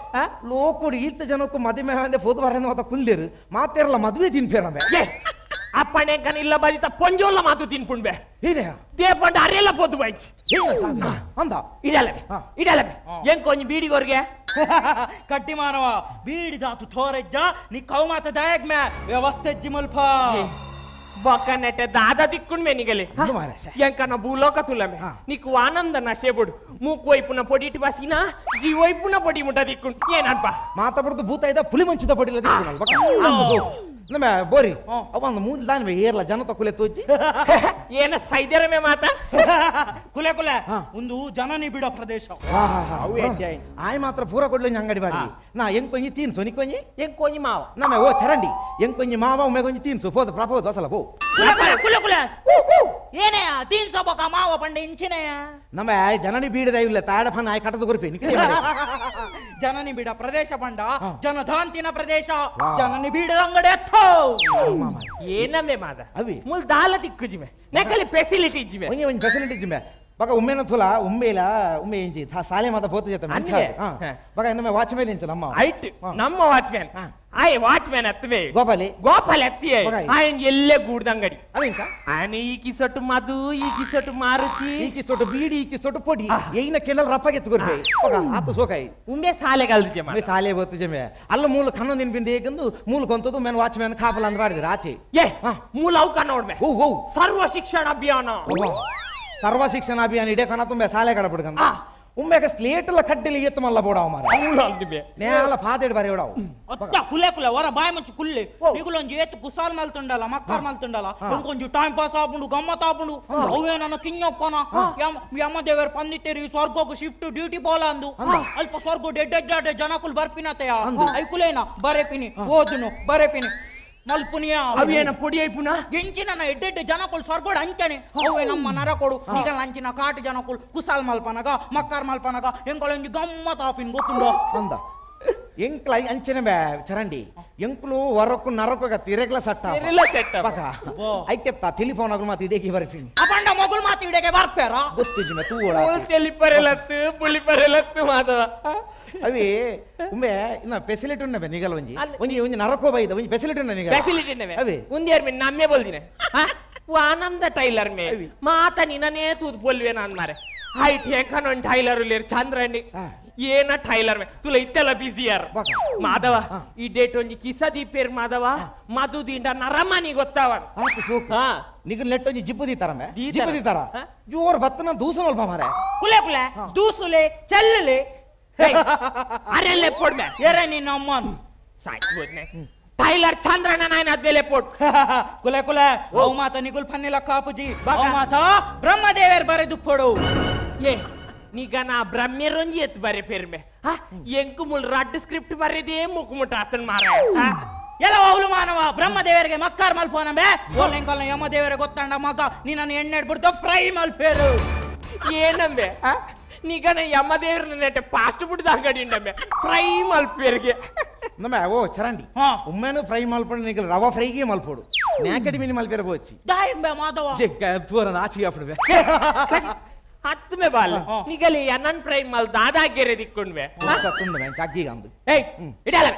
ಲೋಕುಡು ಈತ ಜನಕ್ಕೂ ಮದುವೆ ಅಂದ್ರೆ ಫೋದು ಬಾರ ಮತ್ತ ಕುಲ್ಲೇರು ಮಾತೇರಲ್ಲ ಮದುವೆ ತಿನ್ಪೇರಮೆ
ಅಪ್ಪಣೆ ಕನಿಲ್ಲ ಬರಿತ ಪೊಂಜೋಲ್ಲ ಮಾತು ತಿನ್ಪುಂಡ್ಬೆ
ಏನೇ
ದೇಪಂಡ ಅರೆಲ್ಲ ಪೊದ್ದು ಬಾಯ್ಚಿ
ಅಂದ
ಇದಲ್ಲಬೆ ಇದಲ್ಲಬೆ ಏನ್ ಕೊಂಚ ಬೀಡಿಗೋರ್ಗೆ
ಕಟ್ಟಿ ಮಾನವ ಬೀಡಿದಾತು ಥೋರೆಜ್ಜ ನೀ ಕೌ ಮಾತ ದಾಯಗ್ ಮೇ ವ್ಯವಸ್ಥೆ ಜಿಮಲ್ಪ
ಬೊಕ್ಕ ನೆಟ್ಟೆ ದಾದ ತಿಕ್ಕೊಂಡ್ಮೆ ನಿಗಲಿ ಎಂಕನ ಭೂಲೋಕ ತುಲಮೆ ನೀಕು ಆನಂದ ನಶೆಬುಡು ಮೂಕು ವೈಪುನ ಪೊಡಿ ಇಟ್ಟು ಬಸಿನ ಜೀವ ವೈಪುನ ಪೊಡಿ ಮುಟ್ಟ ತಿಕ್ಕೊಂಡು ಏನಪ್ಪ
ಮಾತಾಡ್ದು ಭೂತ ಇದ್ದ ಪುಲಿ ಮಂಚಿದ ಪಡಿಲ್ಲ ನಮ್ಮ ಬೋರಿ ಅವಂದು ಮೂಲ ದಾನ್ವೆ ಏರ್ಲ ಜನ ತಕೊಲೆ ತೋಜಿ
ಏನ ಸೈದರಮೆ ಮಾತ
ಕುಲೆ ಕುಲೆ ಒಂದು ಜನನಿ ಬಿಡೋ ಪ್ರದೇಶ
ಆಯ್ ಮಾತ್ರ ಪೂರ ಕೊಡ್ಲಿ ಅಂಗಡಿ ಬಾಡಿ ನಾ ಎಂಗ್ ಕೊಂಜಿ ತೀನ್ಸು ನಿ ಕೊಂಜಿ
ಎಂಗ್ ಕೊಂಜಿ ಮಾವ
ನಮ್ಮ ಓ ಚರಂಡಿ ಎಂಗ್ ಕೊಂಜಿ ಮಾವ ಒಮ್ಮೆ ಕೊಂಜಿ ತೀನ್ಸು ಪೋದ ಪ್ರಪೋದ ಅಸಲ ಪೋ
ಕುಲೆ ಕುಲೆ ಏನೇ ತೀನ್ಸೋ ಬಕ ಮಾವ ಪಂಡೆ ಇಂಚಿನೆಯ
ನಮ್ಮ ಜನನಿ ಬೀಡದ ಇಲ್ಲ ತಾಡ ಫನ್ ಆಯ್ ಕಟ್ಟದ ಗುರುಪಿ
ಜನನಿ ಬಿಡ ಪ್ರದೇಶ ಪಂಡ ಜನಧಾಂತಿನ ಪ್ರದೇಶ ಜನನಿ ಬೀಡದ ಅಂಗಡಿ ಎತ್ತೋ
ಏನಮ್ಮೆ ಮಾದ
ಅವಿ
ಮುಲ್ ದಾಲ ತಿಕ್ಕುಜಿಮೆ ನೆಕಲಿ ಫೆಸಿಲಿಟಿ ಇಜ್ಜಿಮೆ
ಒಂಜಿ ಒಂಜಿ ಫೆಸಿಲಿಟಿ ಇಜ್ಜಿಮೆ ಬಕ ಉಮ್ಮೆನ ತುಲ ಉಮ್ಮೇಲ ಉಮ್ಮೆ ಇಂಚಿ ಸಾಲೆ ಮಾತ ಪೋತ ಜತ ಮಂಚ ಬಕ ಇನ್ನೊಮ್ಮೆ ವಾಚ್‌ಮ್ಯಾನ್ ಇಂಚ ನಮ್ಮ
ಐಟ್ ನಮ್ಮ ವಾಚ್‌ಮ್ಯಾನ್ ಆಯ್ ವಾಚ್‌ಮ್ಯಾನ್ ಅತ್ತವೆ
ಗೋಪಾಲಿ
ಗೋಪಾಲಿ ಅತ್ತಿಯೇ ಆಯ್ ಎಲ್ಲೆ ಗೂಡ್ದಂಗಡಿ
ಅವೇಂಕ
ಆನೆ ಈ ಕಿಸೊಟ್ಟು ಮಧು ಈ ಕಿಸೊಟ್ಟು ಮಾರುತಿ
ಈ ಕಿಸೊಟ್ಟು ಬೀಡಿ ಈ ಕಿಸೊಟ್ಟು ಪೊಡಿ ಏನ ಕೆಲ ರಫಗೆ ತುಗುರ್ಬೆ ಬಕ ಆತು ಸೋಕಾಯಿ
ಉಂಬೆ ಸಾಲೆ ಗಲ್ದಿಜೆ
ಮೆ ಸಾಲೆ ಬೋತು ಜಮೆ ಅಲ್ಲ ಮೂಲ ಕನ್ನ ನಿನ್ ಬಿಂದೆ ಏಕಂದು ಮೂಲ ಕೊಂತದು ಮೆನ್ ವಾಚ್‌ಮ್ಯಾನ್ ಕಾಪಲ ಅಂದ ಮಾಡಿದ್ರ ಆತಿ
ಏ ಮೂಲ ಔಕ ನೋಡ್ಬೆ
ಓ
ಸರ್ವ ಶಿಕ್ಷಣ ಅಭಿಯಾನ
ಸರ್ವ ಶಿಕ್ಷಣ ಅಭಿಯಾನ ಇಡೇ ಕನ ತುಂಬೆ ಸಾಲೆ ಕಡಪಡ್ಕಂದ ಉಮ್ಮೆಗ ಸ್ಲೇಟ್ಲ ಕಡ್ಡಿಲಿ ಎತ್ತು ಮಲ್ಲ ಬೋಡಾವ ಮಾರ ನೇಲ ಪಾದೇಡ್ ಬರಿ ಓಡಾವ
ಅತ್ತ ಕುಲೆ ಕುಲೆ ವರ ಬಾಯಿ ಮಂಚು ಕುಲ್ಲೆ ನಿಗುಲೊಂಜಿ ಏತು ಕುಸಾಲ್ ಮಲ್ತುಂಡಲ್ಲ ಮಕ್ಕಾರ್ ಮಲ್ತುಂಡಲ್ಲ ಒಂಕೊಂಜಿ ಟೈಮ್ ಪಾಸ್ ಆಪುಂಡು ಗಮ್ಮತ್ ಆಪುಂಡು ಅವೇ ನನ್ನ ಕಿಂಗಪ್ಪನ ಯಮ್ಮ ದೇವರ ಪಂದಿತ್ತೇರಿ ಸ್ವರ್ಗಕ್ಕೆ ಶಿಫ್ಟ್ ಡ್ಯೂಟಿ ಬೋಲ ಅಂದು ಅಲ್ಪ ಸ್ವರ್ಗ ಡೆಡ್ಡೆ ಜನಕುಲ್ ಬರ್ಪಿನತೆಯ ಐಕುಲೇನ ಬರೆಪಿನಿ ಓದುನು ಬರೆಪಿನಿ ಮಲ್ಪುನಿಯ
ಅವೇನ ಪೊಡಿ ಐಪುನ
ಎಂಚಿನ ಎಡ್ಡೆಡ್ಡೆ ಜನಕುಲ್ ಸ್ವರ್ಗೋಡ್ ಅಂಚನೆ ಅವೇ ನಮ್ಮ ನರಕೊಡು ಈಗ ಅಂಚಿನ ಕಾಟು ಜನಕುಲ್ ಕುಸಾಲ್ ಮಲ್ಪನಗ ಮಕ್ಕಾರ್ ಮಲ್ಪನಗ ಎಂಕೊಳೊಂಜಿ ಗಮ್ಮತ್ ಆಪಿನ್ ಗೊತ್ತುಂಡ
ಅಂದ ಎಂಕ್ಲ ಅಂಚನೆ ಬೇ ಚರಂಡಿ ಎಂಕ್ಲು ವರಕ್ಕು ನರಕ್ಕು ತಿರೆಗ್ಲ ಸಟ್ಟ ಬಕ ಐಕೆತ್ತ ಟೆಲಿಫೋನ್ ಆಗಲು ಮಾತು ಇಡೇಕಿ ಬರ್ತೀನಿ
ಅಪಂಡ ಮೊದಲು ಮಾತು ಇಡೇಕೆ ಬರ್ಪೇರ
ಗೊತ್ತು ಜಿಮೆ ತೂಳ
ಟೆಲಿಪರೆಲತ್ತು ಪುಳಿಪರೆಲತ್ತು ಮಾದವ
ಅವಿ ಉಮ್ಮೆ ಇನ್ನ ಫೆಸಿಲಿಟಿ ಉಂಡ ನಿಗಲ ಒಂಜಿ ಒಂಜಿ ಒಂಜಿ ನರಕೋ ಬೈದ ಒಂಜಿ ಫೆಸಿಲಿಟಿ ಉಂಡ ನಿಗಲ
ಫೆಸಿಲಿಟಿ ಉಂಡ ಅವಿ ಒಂದೇರ್ ಮೆ ನಮ್ಮೆ ಬಲ್ದಿನೆ ಆನಂದ ಟೈಲರ್ ಮೇ ಮಾತ ನಿನನೇ ತೂದ್ ಪೊಲ್ವೆ ನಾನ್ ಮಾರೆ ಹೈ ಠೇಕನ್ ಒಂದ್ ಟೈಲರ್ ಲೇರ್ ಚಂದ್ರಣ್ಣಿ ಏನ ಟೈಲರ್ ಮೇ ತುಲ ಇತ್ತೆಲ್ಲ ಬಿಸಿಯರ್ ಮಾಧವ ಈ ಡೇಟ್ ಒಂಜಿ ಕಿಸ ದೀಪೇರ್ ಮಾಧವ ಮಧುದಿಂದ ನರಮನಿ ಗೊತ್ತಾವ
ನಿಗಲ್ ನೆಟ್ ಒಂಜಿ ಜಿಬ್ಬುದಿ ತರ ಮೇ ಜಿಬ್ಬುದಿ ತರ ಜೋರ್ ಬತ್ತನ ದೂಸನ ಅಲ್ಪ ಮಾರೆ
ಕುಲೆ ಕುಲೆ ದೂಸುಲೆ ಚೆಲ್ಲಲೆ
ಅರೆಲ್ಲ ಪೊಡ್ಮೆ
ಏರೆ ನಿನ್ನ ಅಮ್ಮನ್
ಸಾಯ್ಬೋದ್ನೆ ಟೈಲರ್ ಚಂದ್ರಣ್ಣ ನಾಯನ ಅದ್ಮೇಲೆ ಪೋಟ್
ಕುಲೆ ಕುಲೆ ಅವು ಮಾತ ನಿಗುಲ್ ಪನ್ನಿಲ ಕಾಪುಜಿ ಅವು ಮಾತ ಬ್ರಹ್ಮದೇವರ್ ಬರೆದು ಪೊಡು
ಏ ನೀಗ ನಾ ಬ್ರಹ್ಮ್ಯರೊಂಜಿ ಎತ್ ಬರೆ ಪೇರ್ಮೆ ಎಂಕು ಮುಲ್ ರಡ್ ಸ್ಕ್ರಿಪ್ಟ್ ಬರೆದೇ ಮುಖಮುಟ್ಟ ಆತನ್ ಮಾರ
ಎಲ್ಲ ಅವಳು ಮಾನವ ಬ್ರಹ್ಮದೇವರಿಗೆ ಮಕ್ಕಾರ್ ಮಲ್ಪೋನಂಬೆ ಓಲೆಂಕಲ್ನ ಯಮದೇವರ ಗೊತ್ತಂಡ ಮಗ ನೀನನ್ನು ಎಣ್ಣೆ ಬಿಡ್ತು ಫ್ರೈ ಮಲ್ಪೇರು
ಏನಂಬೆ ನೀಗನ ಯಮದೇವ್ರ ನೆಟ್ಟೆ ಫಾಸ್ಟ್ ಫುಡ್ ಅಂಗಡಿ ಉಂಡಂಬೆ ಫ್ರೈ ಮಲ್ಪೇರ್ಗೆ
ನಮ್ಮ ಓ ಚರಂಡಿ ಉಮ್ಮೆನು ಫ್ರೈ ಮಲ್ಪಡು ನಿಗಲ್ ರವ ಫ್ರೈಗೆ ಮಲ್ಪೋಡು ನ್ಯಾಕಡಿ ಮಿನಿ ಮಲ್ಪೇರ ಬೋಚಿ
ದಾಯಂಬೆ ಮಾಧವ
ತೂರ ನಾಚಿಗೆ ಆಪಡ್ಬೆ
ಹತ್ತಮೆ ಬಾಲ್ ನಿಗಲಿ ಅನನ್ ಫ್ರೈ ಮಲ್ ದಾದಾಗೆರೆ ದಿಕ್ಕೊಂಡ್ವೆ
ಚಗ್ಗಿಗ ಅಂದು
ಏಯ್ ಇಡಲ್ಲ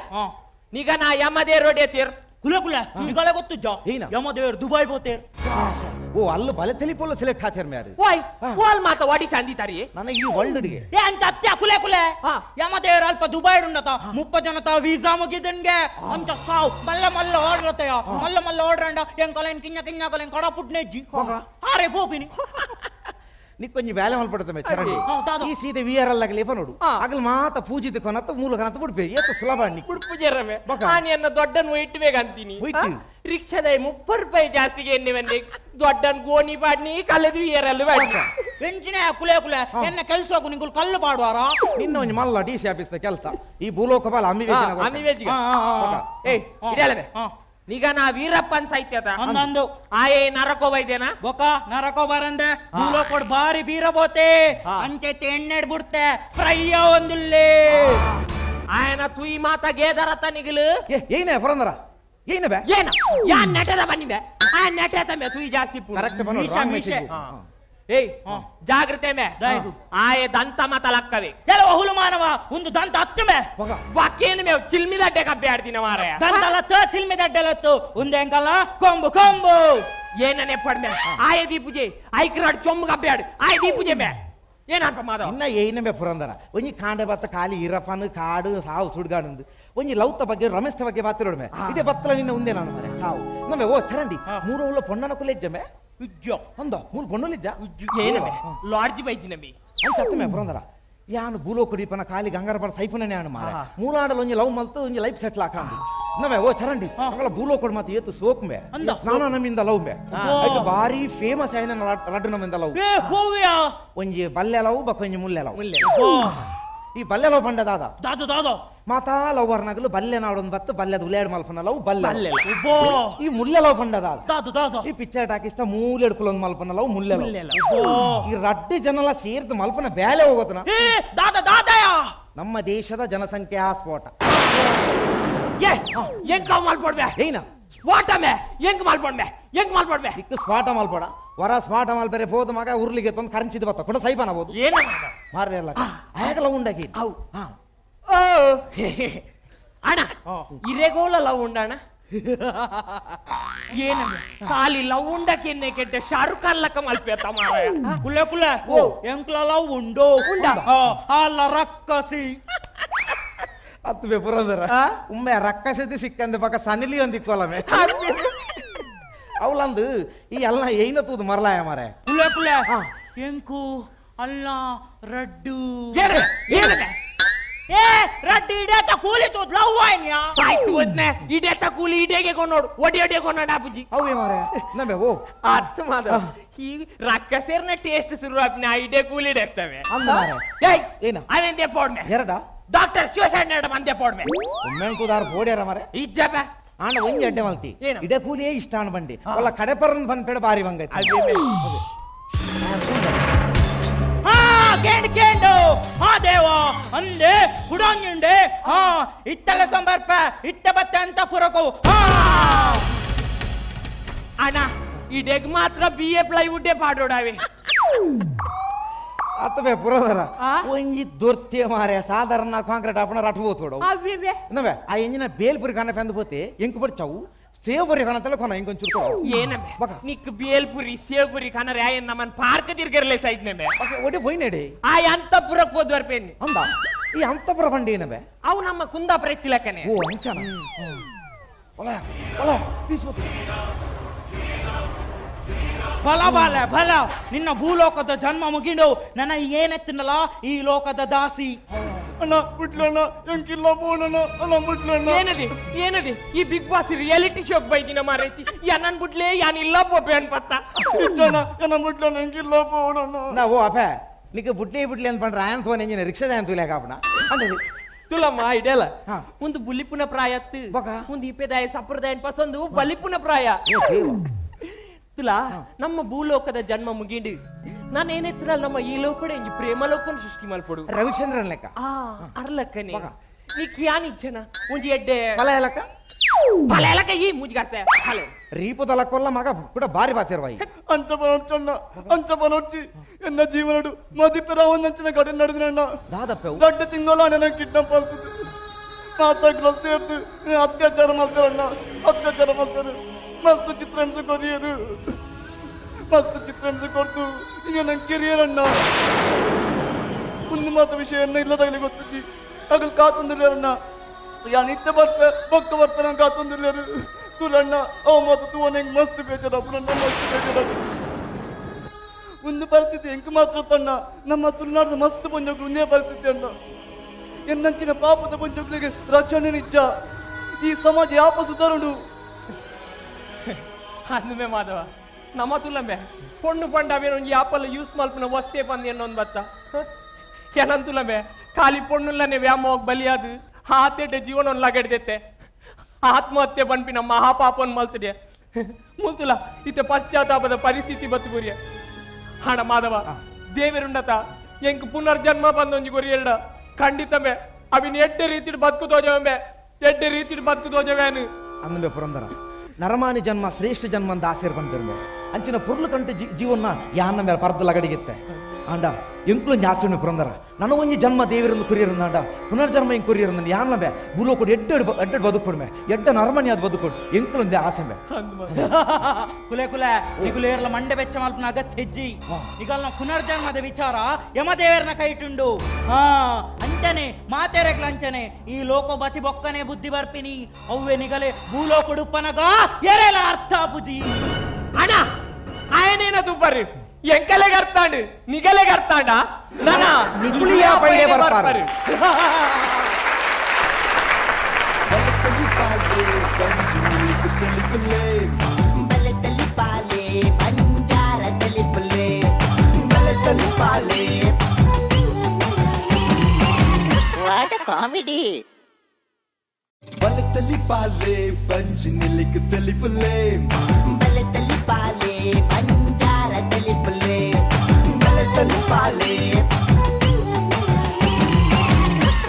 ನೀಗ ನಾ ಯಮದೇವ್ರ ರೋಡ್ ಎತ್ತೀರ್
ಕುಲೆ ಕುಲೆ ನಿಗಲೆ ಗೊತ್ತುಜ್ಜ ಯಮದೇವರು ದುಬೈ ಬೋತೇರ್
ಓ ಅಲ್ಲ ಬಲೆ ತೆಲಿಪೋಲ ಸೆಲೆಕ್ಟ್ ಹಾಕ್ಯಾರ ಮ್ಯಾರು
ಓಯ್ ಓಲ್ ಮಾತ ವಾಡಿ ಸಂದಿತಾರಿ
ನನಗೆ ಈ ವರ್ಲ್ಡ್ಗೆ
ಏ ಅಂಚ ಅತ್ಯ ಕುಲೆ ಕುಲೆ ಯಮದೇವರು ಅಲ್ಪ ದುಬೈ ಉಂಡತ 30 ಜನತ ವೀಸಾ ಮುಗಿದನ್ಗೆ ಅಂಚ ಸಾವ್ ಮಲ್ಲ ಮಲ್ಲ ಓಡ್ರತೆಯ ಮಲ್ಲ ಮಲ್ಲ ಓಡ್ರಂಡ ಎಂಕಲೆನ್ ಕಿಂಜ ಕಿಂಜ ಕಲೆನ್ ಕಡ ಪುಟ್ನೆಜ್ಜಿ ಹಾರೆ ಪೋಪಿನಿ
నీకు కొంచెం వేల మల్పడతామే చరండి ఈ సీత విఆర్ఎల్ లాగా లేప ನೋಡು ಆಗಲ್ ಮಾತ ಪೂಜಿತ ಕೊನತ್ತ ಮೂಲ ಕನತ್ತ ಬಿಡ್ಬೇಡಿ ಏತು ಸುಲಭ ನೀ
ಪುಜರಮೆ ಆನಿ ಅನ್ನ ದೊಡ್ಡನ್ ಇಟ್ಬೇಗ ಅಂತೀನಿ ರಿಕ್ಷಾದ 30 ರೂಪಾಯಿ ಜಾಸ್ತಿಗೆ ಎಣ್ಣೆ ಬಂದೆ ದೊಡ್ಡನ್ ಗೋಣಿ ಬಾಡ್ನಿ ಕಳೆದು ವಿಆರ್ಎಲ್ ಬಾಡ್ನಿ
ಬೆಂಚಿನ ಕುಲೆ ಕುಲೆ ಎನ್ನ ಕೆಲಸಕ್ಕೂ ನಿಂಗಳು ಕಲ್ಲು ಪಾಡುವಾರ
ನಿನ್ನ ಒಂದು ಮಲ್ಲ ಡಿ ಸಿ ಆಫೀಸ್ ಕೆಲಸ ಈ ಭೂಲೋಕ ಬಾಲ
ಅಮಿವೇಜ್ ಏ ಇಡಲನೆ ಈಗ ನಾ ವೀರಪ್ಪನ್ ಸಾಹಿತ್ಯದ
ಅಂದಂದು
ಆಯೇ ನರಕೋ ವೈದ್ಯನ
ಬೊಕ ನರಕೋ ಬರಂದ್ರೆ ಭೂಲೋಕೋಡ್ ಬಾರಿ ಬೀರಬೋತೆ ಅಂಚೆ ಎಣ್ಣೆಡ್ ಬಿಡ್ತೆ ಫ್ರೈಯ ಒಂದುಲ್ಲೇ
ಆಯನ ತುಯಿ ಮಾತ ಗೇದರತ ನಿಗಲು
ಏನೇ ಪುರಂದರ ಏನ ಬೇ
ಏನ ಯಾ ನೆಟದ ಬನ್ನಿಬೆ ಆ ನೆಟದ ಮೆ ತುಯಿ ಜಾಸ್ತಿ
ಕರೆಕ್ಟ್ ಬನ್ನು ರಾಂಗ್ ಮೆಸೇಜ್
ಏಯ್ ಜಾಗ್ರತೆ ಮೆ ಆಯೇ ದಂತ ಮತ ಲಕ್ಕವೆ
ಕೆಲವ ಹುಲು ಮಾನವ ಒಂದು ದಂತ ಹತ್ತು ಮೆ
ಬಾಕೇನು ಮೆ ಚಿಲ್ಮಿದಡ್ಡೆ ಕಬ್ಬೆ ಆಡ್ತೀನಿ ಮಾರಾಯ
ದಂತ ಲತ್ತು ಚಿಲ್ಮಿದಡ್ಡೆ ಒಂದು ಎಂಕಲ್ಲ ಕೊಂಬು ಕೊಂಬು
ಏನನೆ ಪಡ್ಮೆ ಆಯೇ ದೀಪುಜೆ ಐಕ್ರಾಡ್ ಚೊಮ್ಮ ಕಬ್ಬೆ ಆಡು ಆಯೇ ದೀಪುಜೆ ಮೆ ಏನಪ್ಪ ಮಾಧವ
ಇನ್ನ ಏನೇ ಪುರಂದರ ಒಂಜಿ ಕಾಂಡೆ ಬತ್ತ ಖಾಲಿ ಇರಫನ್ ಕಾಡು ಸಾವು ಸುಡ್ಗಾಡು ಒಂಜಿ ಲೌತ ಬಗ್ಗೆ ರಮೇಶ್ ಬಗ್ಗೆ ಮಾತಿರೋಡ್ಮೆ ಇದೇ ಬತ್ತಲ ನಿನ್ನ ಮುಂದೆ ನಾನು ಮರೆ ಸಾವು ನಮ್ಮೆ ಓ ಚರಂಡಿ ಮೂರು ಉಳ್ಳ ಪೊಣ್ಣನ ಕುಲೆಜ್ಜಮೆ
ಉಜ್ಜೋ
ಅಂದ ಮೂರು ಪೊಣ್ಣಲಿಜ್ಜ
ಏನಮೆ ಲಾಡ್ಜ್ ಬೈಜಿನಮೆ
ಅಂತ ಚತ್ತಮೆ ಪುರಂದರ ಯಾನು ಭೂಲೋಕಡಿ ಪನ ಖಾಲಿ ಗಂಗಾರ ಪಡ ಸೈಪುನನೆ ಆನು ಮಾರೆ ಮೂಲಾಡಲು ಒಂಜಿ ಲವ್ ಮಲ್ತು ಒಂಜಿ ಲೈಫ್ ಸೆಟ್ಲ್ ಆಕಾಂದು ನಮ್ಮೆ ಓ ಚರಂಡಿ ಅಂಗಲ ಭೂಲೋಕಡಿ ಮಾತು ಏತು ಸೋಕ್ಮೆ ಸ್ನಾನ ನಮ್ಮಿಂದ ಲವ್ ಮೆ ಬಾರಿ ಫೇಮಸ್ ಆಯ್ನ ಲಡ್ಡು ನಮ್ಮಿಂದ ಲವ್ ಒಂಜಿ ಬಲ್ಲೆ ಲವ್ ಬಕ್ಕೊಂಜಿ ಮುಲ್ಲೆ ಲವ್ ಈ ಬಲ್ಲೆ ಲವ್ ಪಂಡ ದಾದ
ದಾದು ದಾದು
ಮಾತಾ ಲವರ್ ನಗಲು ಬಲ್ಲೆ ನಾಡೊಂದು ಬತ್ತು ಬಲ್ಲೆದ ಉಲೇಡ್ ಮಲ್ಪನ ಲವ್ ಬಲ್ಲೆ ಈ ಮುಲ್ಲೆ ಲವ್ ಪಂಡ ದಾದ
ದಾದು ದಾದು
ಈ ಪಿಕ್ಚರ್ ಟಾಕಿಸ್ತ ಮೂಲೆ ಎಡ್ಕೊಳೊಂದು ಮಲ್ಪನ ಲವ್ ಮುಲ್ಲೆ ಲವ್ ಈ ರಡ್ಡು ಜನಲ ಸೇರ್ದು ಮಲ್ಪನ ಬ್ಯಾಲೆ ಹೋಗೋತನ
ದಾದ ದಾದಯ
ನಮ್ಮ ದೇಶದ ಜನಸಂಖ್ಯಾ ಸ್ಫೋಟ
ಹೆಂಗ್ ಕಾವ್ ಮಾಡ್ಕೊಡ್ಬೆ
ಏನ
ಸ್ಫೋಟಮೆ ಹೆಂಗ್ ಮಾಡ್ಕೊಡ್ಬೆ ಹೆಂಗ್ ಮಾಡ್ಕೊಡ್ಬೆ
ಇಕ್ಕ ಸ್ಫೋಟ ಮಲ್ಪಡ ವರ ಸ್ಫೋಟ ಮಲ್ಪರೆ ಹೋದ ಮಗ ಉರ್ಲಿಗೆ ತಂದು ಕರಂಚಿದ ಬತ್ತ ಕೂಡ ಸೈಪನ ಬೋದು
ಏನ
ಮಾರ್ರೆ ಅಲ್ಲ ಆಯಕಲ ಉಂಡಾಕಿ
ಅವು ಅಣ್ಣ ಇರೆಗೋಲ ಲವ್ ಉಂಡಣ್ಣ ಏನ ಖಾಲಿ ಲವ್ ಉಂಡಕ್ಕೆ ಎನ್ನೆ ಕೆಟ್ಟ ಶಾರುಖ್ ಖಾನ್ ಲಕ್ಕ ಮಲ್ಪೇತ ಮಾರಾಯ
ಕುಲೆ ಕುಲೆ ಎಂಕ್ಲ ಲವ್ ಉಂಡು ಉಂಡ ಅಲ್ಲ ರಕ್ಕಸಿ
ಹತ್ತು ಪುರಂದರ ಉಮ್ಮೆ ರಕ್ಕಸದಿ ಸಿಕ್ಕಂದ ಪಕ್ಕ ಸನಿಲಿ ಒಂದು ಇಕ್ಕೋಲಮೆ ಅವಳಂದು ಈ ಎಲ್ಲ ಏನ ತೂದು ಮರಲಾಯ ಮಾರೆ
ಕುಲೆ ಕುಲೆ ಎಂಕು ಅಲ್ಲ ರಡ್ಡು ಏ ರಡ್ಡು ಇಡೇತ ಕೂಲಿ ತೂದ್ ಲವ್ ಆಯ್ನ್ಯಾ
ಸಾಯ್ತು ಒದ್ನೆ ಇಡೇತ ಕೂಲಿ ಇಡೇಗೆ ಕೊಂಡೋಡು ಒಡಿ ಕೊಂಡೋಡು ಅಪ್ಪುಜಿ
ಅವೇ ಮಾರೆ ನಮ್ಮೆ ಓ
ಅರ್ಥ ಮಾದ ಈ ರಕ್ಕಸೇರ್ನ ಟೇಸ್ಟ್ ಶುರು ಆಪ್ನ ಇಡೇ ಕೂಲಿ ಇಡೇರ್ತವೆ
ಅಂದ ಮಾರೆ
ಏಯ್
ಏನ
ಅವೆಂದೆ ಪೋಡ್ನೆ
ಎರಡ
ಡಾಕ್ಟರ್ ಶಿವಶರಣ ಮಂದೆ ಪೋಡ್ಮೆ
ಒಮ್ಮೆಂಕು ದಾರ ಪೋಡ್ಯಾರ ಮಾರೆ
ಇಜ್ಜಪ
ಆಂಡ ಒಂಜಿ ಅಡ್ಡೆ ಮಲ್ತಿ ಇಡೇ ಕೂಲಿಯೇ ಇಷ್ಟ ಅಣ್ಣ ಬಂಡಿ ಒಲ್ಲ ಕಡೆಪರನ್ ಪನ್ಪೇಡ ಬಾರಿ ಬಂಗೈತಿ
ಕೇಂಡು ಹಾ ದೇವ ಅಂದೆ ಕುಡಂಜುಂಡೆ ಹಾ ಇತ್ತಲ ಸಂಬರ್ಪ ಇತ್ತ ಬತ್ತೆ ಅಂತ ಪುರಕವು
ಅಣ್ಣ ಇಡೆಗ್ ಮಾತ್ರ BA ಪ್ಲೈವುಡ್ ಪಾಡೋಡಾವೆ
ಅತ್ತಬೆ ಪುರದರ ಒಂಜಿ ದೊರ್ತಿಯ ಮಾರೆ ಸಾಧಾರಣ ಕಾಂಕ್ರೀಟ್ ಆಪಣ ರಟ್ ಹೋತೋಡು ನವೆ ಆ ಎಂಜಿನ ಬೇಲ್ಪುರಿ ಕನ್ನ ಫೆಂದು ಹೋತೆ ಎಂಕು ಬಡ್ಚಾವು ಸೇವಪುರಿ ಕನ್ನ ತಲೆ ಕೊನ ಇಂಕೊಂಚು
ಏನಮೆ ನಿಕ್ ಬೇಲ್ಪುರಿ ಸೇವಪುರಿ ಕನ್ನ ರಾಯನ್ ನಮ್ಮನ್ ಪಾರ್ಕ್ ತಿರ್ಗರ್ಲೆ ಸೈಡ್ ನೆಮೆ
ಒಡೆ ಹೋಯ್ನೆಡೆ
ಆ ಅಂತಪುರಕ್ಕೆ ಹೋದ್ವರ್ಪೇನಿ
ಅಂದ ಈ ಅಂತಪುರ ಬಂಡಿ ಏನಬೆ
ಅವು ನಮ್ಮ ಕುಂದಾಪುರ ಎತ್ತಿಲಕ್ಕನೆ
ಓ ಅಂಚನ ಒಲ ಒಲ ಪೀಸ್ಬೋದು
ಬಲ ಬಲ ಬಲ ನಿನ್ನ ಭೂಲೋಕದ ಜನ್ಮ ಮುಗಿಂಡು ನನ್ನ ಏನೆತ್ತಿನಲ್ಲ ಈ ಲೋಕದ ದಾಸಿ
ಅಣ್ಣ ಬಿಡ್ಲಣ್ಣ ಎಂಕಿಲ್ಲ ಬೋಣಣ್ಣ ಅಣ್ಣ ಬಿಡ್ಲಣ್ಣ
ಏನದಿ ಈ ಬಿಗ್ ಬಾಸ್ ರಿಯಾಲಿಟಿ ಶೋಕ್ ಬೈದಿನ ಮಾರೈತಿ ಯಾನನ್ ಬಿಡ್ಲೆ ಯಾನ್ ಇಲ್ಲ ಪೋಪೆ ಅನ್ಪತ್ತ
ಇದ್ದಣ್ಣ ಏನ ಬಿಡ್ಲಣ್ಣ ಎಂಕಿಲ್ಲ ಬೋಣಣ್ಣ
ನಾ ಓ ಅಫೆ ನಿಕ್ಕೆ ಬುಡ್ಲಿ ಅಂತ ಪಂಡ್ರೆ ಆಯನ್ ಫೋನ್ ಎಂಜಿನ ರಿಕ್ಷಾದ ಅಂತ ತುಲೆ ಕಾಪಣ ಅಂದ್ರೆ
ತುಲಮ್ಮ ಇಡಲ್ಲ ಒಂದು ಬುಲಿಪುನ ಪ್ರಾಯತ್ತು ಒಂದು ಇಪ್ಪೆದಾಯ ಸಂಪ್ರದಾಯ ಪಸೊಂದು ಬಲಿಪುನ ಪ್ರಾಯ ತುಲಾ ನಮ್ಮ ಭೂಲೋಕದ ಜನ್ಮ ಮುಗಿಂಡು ನಾನು ಏನೆತ್ತಿರಲ್ಲ ನಮ್ಮ ಈ ಲೋಕಡೆ ಈ ಪ್ರೇಮ ಲೋಕನ ಸೃಷ್ಟಿ ಮಲ್ಪಡು
ರವಿಚಂದ್ರನ್ ಲೆಕ್ಕ
ಅರ್ಲಕ್ಕನೆ ನೀಕ್ ಯಾನ್ ಇಚ್ಛನ ಒಂಜಿ ಎಡ್ಡೆ
ಬಲ ಎಲಕ್ಕ
ಬಲ ಎಲಕ್ಕ ಈ ಮುಜ್ಗಾಡ್ತೆ ಹಲೆ
ರೀಪದ ಲಕ್ಕೊಲ್ಲ ಮಗ ಕೂಡ ಬಾರಿ ಬಾತಿರ್ವಾಯಿ
ಅಂಚಪನೊಡ್ಚಿ ಎನ್ನ ಜೀವನಡು ಮದಿಪೆರ ಒಂದಂಚಿನ ಕಡೆ ನಡೆದಿನಣ್ಣ
ದಾದಪ್ಪೆ
ದೊಡ್ಡ ತಿಂಗಳು ಅಣ್ಣ ಕಿಡ್ನಾಪ್ ಆಗ್ತದೆ ಮಾತಾಗ್ಲ ಸೇರ್ದು ಅತ್ಯಾಚಾರ ಮಾಡ್ತಾರಣ್ಣ ಅತ್ಯಾಚಾರ ಮಾಡ್ತಾರೆ ಮಸ್ತ್ ಚಿತ್ರ ಎಣಿಸಿ ಕೊರಿಯರು ಮಸ್ತ್ ಚಿತ್ರ ಎಣಿಸಿ ಕೊಡ್ತು ಈಗ ನಂಗೆ ಕೆರಿಯರ್ ಅಣ್ಣ ಒಂದು ಮಾತು ವಿಷಯ ಇಲ್ಲದಾಗಲಿ ಗೊತ್ತಿದ್ದಿ ಆಗಲ್ ಕಾತೊಂದಿರ್ಲಾರಣ್ಣ ಯಾ ನಿತ್ಯ ಬರ್ಪೆ ಬೊಕ್ಕ ಬರ್ಪೆ ನಂಗೆ ಕಾತೊಂದಿರ್ಲಾರು ತುಲಣ್ಣ ಅವ ಮಾತು ತೂ ನಂಗೆ ಮಸ್ತ್ ಬೇಜಾರ ಅಪ್ಪಣ್ಣ ಮಸ್ತ್ ಬೇಜಾರ ಒಂದು ಪರಿಸ್ಥಿತಿ ಎಂಕು ಮಾತ್ರ ತಣ್ಣ ನಮ್ಮ ತುಳುನಾಡಿನ ಮಸ್ತ್ ಪಂಚಗಳು ಒಂದೇ ಪರಿಸ್ಥಿತಿ ಅಣ್ಣ ಎನ್ನಂಚಿನ ಪಾಪದ ಪಂಚಗಳಿಗೆ ರಕ್ಷಣೆ ನಿಜ ಈ ಸಮಾಜ ಯಾಪ ಸುಧಾರಣು
ಅಂದಮೇ ಮಾಧವ ನಮ್ಮ ತುಲಂಬೆ ಪೊಣ್ಣು ಪಂಡವೇನು ಯಾಪಲ್ಲ ಯೂಸ್ ಮಲ್ಪನ ವಸ್ತೇ ಪಂದ್ ಎನ್ನೊಂದು ಬತ್ತ ಏನಂತುಲಂಬೆ ಖಾಲಿ ಪೊಣ್ಣುಲ್ಲನೆ ವ್ಯಾಮೋಗ ಬಲಿಯಾದು ಹಾತೆಡ್ಡೆ ಜೀವನ ಲಗಡ್ದೆತ್ತೆ ಆತ್ಮಹತ್ಯೆ ಪಂಪಿನ ಮಹಾಪಾಪನ್ ಮಲ್ತದೆ ಮುಲ್ತುಲ ಇತ್ತೆ ಪಶ್ಚಾತ್ತಾಪದ ಪರಿಸ್ಥಿತಿ ಬತ್ತು ಗುರಿಯ ಹಣ ಮಾಧವ ದೇವರುಂಡತ ಎಂಕ್ ಪುನರ್ಜನ್ಮ ಬಂದೊಂಜಿ ಗುರಿ ಎರಡ ಖಂಡಿತಮೆ ಅವಿನ ಎಡ್ಡೆ ರೀತಿ ಬದುಕು ತೋಜವೆ ಎಡ್ಡೆ ರೀತಿ ಬದುಕು ತೋಜವೇನು
ಅಂದಮೆ ಪುರಂದರ ನರಮಾನಿ ಜನ್ಮ ಶ್ರೇಷ್ಠ ಜನ್ಮ ಅಂತ ಆಸೆರ್ ಬಂದಿರ್ಮೆ ಅಂಚಿನ ಪುರ್ಲು ಕಂಟೆ ಜೀವನ ಯಾನ ಮೇಲೆ ಪರ್ದ ಲಗಡಿಗೆತ್ತೆ ಆಂಡ ಎಂಕ್ಲು ನ್ಯಾಸಣ್ಣು ಪುರಂದರ ನನ್ನ ಒಂಜಿ ಜನ್ಮ ದೇವರನ್ನು ಕುರಿಯರಂದಾಂಡ ಪುನರ್ಜನ್ಮ ಹಿಂಗೆ ಕುರಿಯರಂದ ಯಾನ ಬೇ ಬುಲೋ ಕೊಡು ಎಡ್ಡೆ ಬದುಕೊಡ್ಮೆ ಎಡ್ಡ ನರಮನಿ ಅದು ಬದುಕೊಡು ಎಂಕ್ಲೊಂದೇ ಆಸೆ ಬೇ
ಕುಲೆ ಕುಲೆ ನಿಗುಲೇರ್ಲ ಮಂಡೆ ಬೆಚ್ಚ ಮಲ್ಪನ ಅಗತ್ಯ ಹೆಜ್ಜಿ ಈಗಲ್ನ ಪುನರ್ಜನ್ಮದ ವಿಚಾರ ಯಮದೇವರನ ಕೈಟುಂಡು ಅಂಚನೆ ಮಾತೆರೆಗ್ಲ ಅಂಚನೆ ಈ ಲೋಕ ಬತಿ ಬೊಕ್ಕನೆ ಬುದ್ಧಿ ಬರ್ಪಿನಿ ಅವ್ವೆ ನಿಗಲೆ ಭೂಲೋಕ ಉಡುಪನಗ ಎರೆಲ ಅರ್ಥ ಪುಜಿ
ಅಣ್ಣ ಆಯನೇನ ತುಪ್ಪರಿ ಎಂಕಲೆಗೆ ಅರ್ಥಾಂಡು ನಿಗಲೆಗೆ ಅರ್ಥಾಂಡ ನನ
ನಿಗುಳಿಯ ಪೈಡೆ ಬರ್ಪಾರು
What a comedy!
ಬಲತಲಿ ಪಾಲೆ ಪಂಚ್ ನಿಲಿಕ್ ತಲಿಪುಲೆ
ಬಲತಲಿ ಪಾಲೆ ಪಂಜಾರ ತಲಿಪುಲೆ
ಬಲತಲಿ ಪಾಲೆ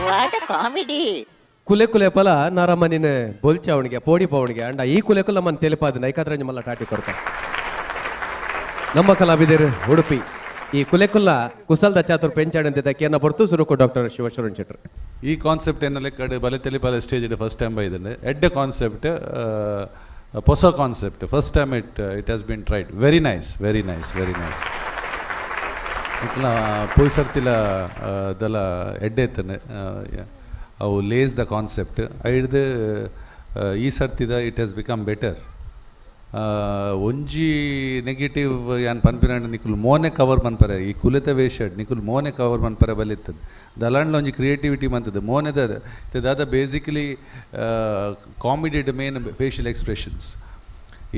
What a comedy!
ಕುಲೆ ಕುಲೆ ಪಲ ನಾರಮ್ಮನಿನ ಬೋಲ್ಚ ಅವನಿಗೆ ಪೋಡಿ ಪವನಿಗೆ ಅಂಡ ಈ ಕುಲೆ ಕುಲ ಮನ್ ತೆಲಿಪಾದ ನೈಕಾದ್ರಂಜ ಮಲ್ಲ ಟಾಟಿ ಕೊಡ್ತಾರೆ ನಮ್ಮ ಕಲಾವಿದರು ಉಡುಪಿ ಈ ಕುಲೆ ಕುಲ್ಲ ಕುಸಲ್ದ ಚಾತುರ್ ಪೆಂಚಾಡಂತಿದ್ದ ಕೇನ ಪೊರ್ತು ಸುರುಕು ಡಾಕ್ಟರ್ ಶಿವಶರಣ್ ಶೆಟ್ಟರ್
ಈ ಕಾನ್ಸೆಪ್ಟ್ ಏನಲ್ಲಿ ಕಡೆ ಬಲೆ ತೆಲಿಪಾಲ ಸ್ಟೇಜ್ ಇದೆ ಫಸ್ಟ್ ಟೈಮ್ ಬೈದಂಡೆ ಎಡ್ಡೆ ಕಾನ್ಸೆಪ್ಟ್ ಹೊಸ concept first time it has been tried very nice very nice very nice ಇಟ್ಲ ಪೊಯ್ಸರ್ತಿಲ ದಲ ಎಡ್ಡೆ ಇತ್ತನೆ ಅವು ಲೇಸ್ ದ ಕಾನ್ಸೆಪ್ಟ್ ಹಿಡ್ದು ಈ ಸರ್ತಿದ ಇಟ್ ಹ್ಯಾಸ್ ಬಿಕಮ್ ಬೆಟರ್ ಒಂಜಿ ನೆಗೆಟಿವ್ ಯಾನ್ ಪನ್ಪಿನ ನಿಕುಲ್ ಮೋನೆ ಕವರ್ ಮನ್ಪರೆ ಈ ಕುಲಿತ ವೇಷಡ್ ನಿಕುಲ್ ಮೋನೆ ಕವರ್ ಮನ್ಪರೆ ಬಲಿತ್ತದ ದಲಾಂಡ್ಲ ಒಂಜಿ ಕ್ರಿಯೇಟಿವಿಟಿ ಮಂತದ ಮೋನೆದ ದಾದ ಬೇಸಿಕಲಿ ಕಾಮಿಡಿಡ್ ಮೇನ್ ಫೇಶಿಯಲ್ ಎಕ್ಸ್ಪ್ರೆಷನ್ಸ್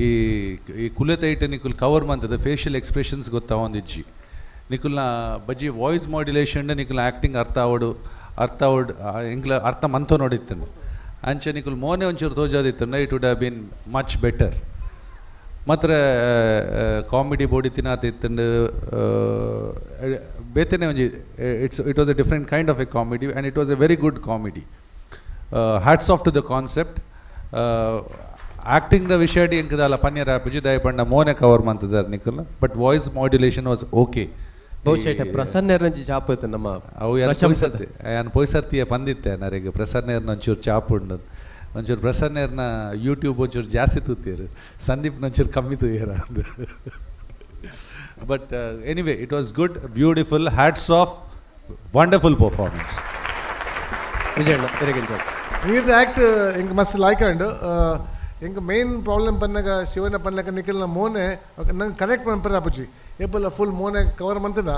ಈ ಕುಲಿತ ಐಟ ನಿಕುಲ್ ಕವರ್ ಮಂತದ ಫೇಶಿಯಲ್ ಎಕ್ಸ್ಪ್ರೆಷನ್ಸ್ ಗೊತ್ತಾ ಒಂದಿಜ್ಜಿ ನಿಕುಲ್ನ ಬಜ್ಜಿ ವಾಯ್ಸ್ ಮಾಡ್ಯುಲೇಷನ್ ನಿಕುಲ್ ಆ್ಯಕ್ಟಿಂಗ್ ಅರ್ಥ ಎಂಗ್ಲ ಅರ್ಥ ಮಂತೋ ನೋಡಿತ್ತಂಡು ಅಂಚೆ ನಿಕುಲ್ ಮೋನೆ ಒಂಚೂರು ತೋಜಾದಿತ್ತಂಡ it would have been much better ಮಾತ್ರ ಕಾಮಿಡಿ ಬೋಡಿ ತಿನ್ನತಿತ್ತಂಡು ಬೇತನೆ ಒಂಜಿ it was a different kind of a comedy and it was a very good comedy hats off to the concept ಆ್ಯಕ್ಟಿಂಗ್ದ ವಿಷಯ ಎಂಕದಲ್ಲ ಪನ್ಯರ ಪುಜಿ ದಯಪಂಡ ಮೋನೆ ಕವರ್ ಮಂತದಾರ ನಿಕುಲ್ but voice modulation was okay
ಬಹುಶಃ ಪ್ರಸನ್ನರಂಜಿ ಚಾಪ್ ಇತ್ತು ನಮ್ಮ
ಅವು ಯಾನ್ ಪೊಯ್ಸರ್ತಿಯ ಬಂದಿತ್ತೆ ನರಿಗೆ ಪ್ರಸನ್ನೇರ್ನ ಒಂಚೂರು ಚಾಪ್ ಉಂಡು ಒಂಚೂರು ಪ್ರಸನ್ನೇರ್ನ ಯೂಟ್ಯೂಬ್ ಒಂಚೂರು ಜಾಸ್ತಿ ತೂತೀರು ಸಂದೀಪ್ನ ಒಂಚೂರು ಕಮ್ಮಿ ತೂಯರ ಅಂದು but anyway it was good beautiful hats off wonderful performance
ವಿಜಯಣ್ಣ
ಇದು ಆ್ಯಕ್ಟ್ ಹಿಂಗೆ ಮಸ್ತ್ ಲಾಯ್ಕಂಡು ಹಿಂಗೆ ಮೇನ್ ಪ್ರಾಬ್ಲಮ್ ಪನ್ನಾಗ ಶಿವನ ಪನ್ನಕ ನಿಖಿಲ್ನ ಮೋನೆ ನಂಗೆ ಕನೆಕ್ಟ್ ಮನ್ಪರೆ ಅಪ್ಪಜಿ ಏಪಲ್ಲ ಫುಲ್ ಮೋನೆ ಕವರ್ ಮಂತದ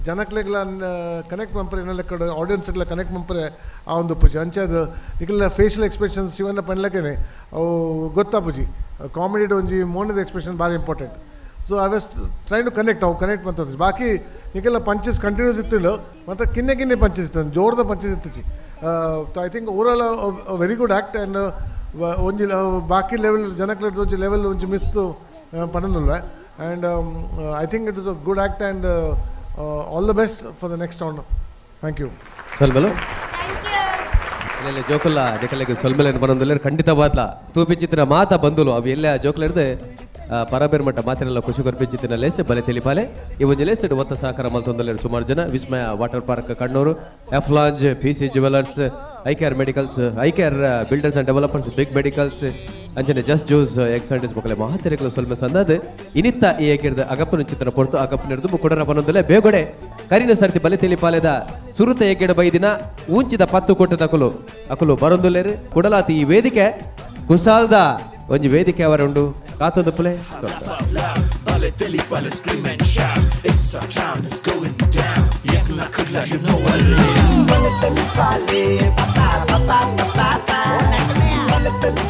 ಜನಕ್ಲೆಗ್ಲ ಕನೆಕ್ಟ್ ಮನ್ಪರೆ ಏನೆಲ್ಲ ಕಡೆ ಆಡಿಯನ್ಸ್ಗೆಲ್ಲ ಕನೆಕ್ಟ್ ಮನ್ಪರೆ ಆ ಒಂದು ಪೂಜೆ ಅಂಚದು ನಿಖಿಲ್ನ ಫೇಶಿಯಲ್ ಎಕ್ಸ್ಪ್ರೆಷನ್ಸ್ ಶಿವನ ಪನ್ಲಕ್ಕೇನೆ ಅವು ಗೊತ್ತಾಪುಜಿ ಕಾಮಿಡಿ ಒಂಜಿ ಮೋನದ ಎಕ್ಸ್ಪ್ರೆಷನ್ ಭಾರಿ important so I was try to connect ಅವು ಕನೆಕ್ಟ್ ಮಂತದ್ದು ಬಾಕಿ ನಿಖಿಲ್ನ ಪಂಚಸ್ ಕಂಟಿನ್ಯೂಸ್ ಇತ್ತಿಲ್ಲ ಮತ್ತು ಕಿನ್ನೆ ಪಂಚಸ್ ಇತ್ತು ಜೋರದ ಪಂಚಸ್ ಇತ್ತಿಚಿ I think overall very good act and ಒಂಜಿ ಬಾಕಿ ಲೆವೆಲ್ ಜನಕ್ಲೆಡ್ ಒಂಜಿ ಲೆವೆಲ್ ಒಂಜಿ ಮಿಸ್ತು ಪಡನಲ್ವೇ and I think it is a good act and all the best for the next round thank you
ಸೊಲ್ಬಲು ಜೋಕುಲ್ಲ ಜಕಲೆಗೆ ಸೊಲ್ಬಲೇನು ಬರೋದಿಲ್ಲ ಖಂಡಿತವಾದ್ಲ ತೂಪಿ ಚಿತ್ರ ಮಾತ ಬಂದುಲು ಅವು ಎಲ್ಲ ಜೋಕುಲಿಡ್ದೆ ಪರಬೇರ್ ಮಟ್ಟ ಮಾತಿನೆಲ್ಲ ಖುಷಿ ಕೊರ್ಪಿಚ್ಚಿತ್ತಿನ ಲೇಸೆ ಬಲೆ ತಿಳಿಪಾಲೆ ಈ ಒಂದು ಲೇಸೆಡ್ ಒತ್ತ ಸಹಕಾರ ಮಲ್ತೊಂದಲ್ಲ ಸುಮಾರು ಜನ Vismaya water park Kannur F lounge PC jewellers eyecare medicals eyecare builders and developers big medicals ಅಂಚನೆ ಜಸ್ಟ್ ಜ್ಯೂಸ್ ಎಕ್ಸೈಟೀಸ್ ಮಕ್ಕಳ ಮಹಾತೆರೆಗಳು ಸ್ವಲ್ಪ ಸಂದಾದ ಇನಿತ್ತ ಈ ಏಕಿರ್ದ ಅಗಪ್ಪನ ಚಿತ್ರ ಪೊರ್ತು ಅಗಪ್ಪನಿರ್ದು ಕುಡರ ಬನ್ನೊಂದಲೆ ಬೇಗೊಡೆ ಕರಿನ ಸರ್ತಿ ಬಲೆ ತಿಳಿಪಾಲೆದ ಸುರುತ ಏಕೆಡ ಬೈದಿನ ಊಂಚಿದ 10 ಕೋಟಿ ತಕಲು ಅಕಲು ಬರೊಂದುಲೇರು ಕುಡಲಾತಿ ಈ ವೇದಿಕೆ ಕುಸಾಲ್ದ ಒಂಜಿ ವೇದಿಕೆ ಅವರುಂಡು ಕಾತೊಂದು play
Bale teli bale scream and shout. It's our town, it's going down. Yakla kudla, you know what it is. Bale teli bale, pa pa pa pa pa pa. Bale teli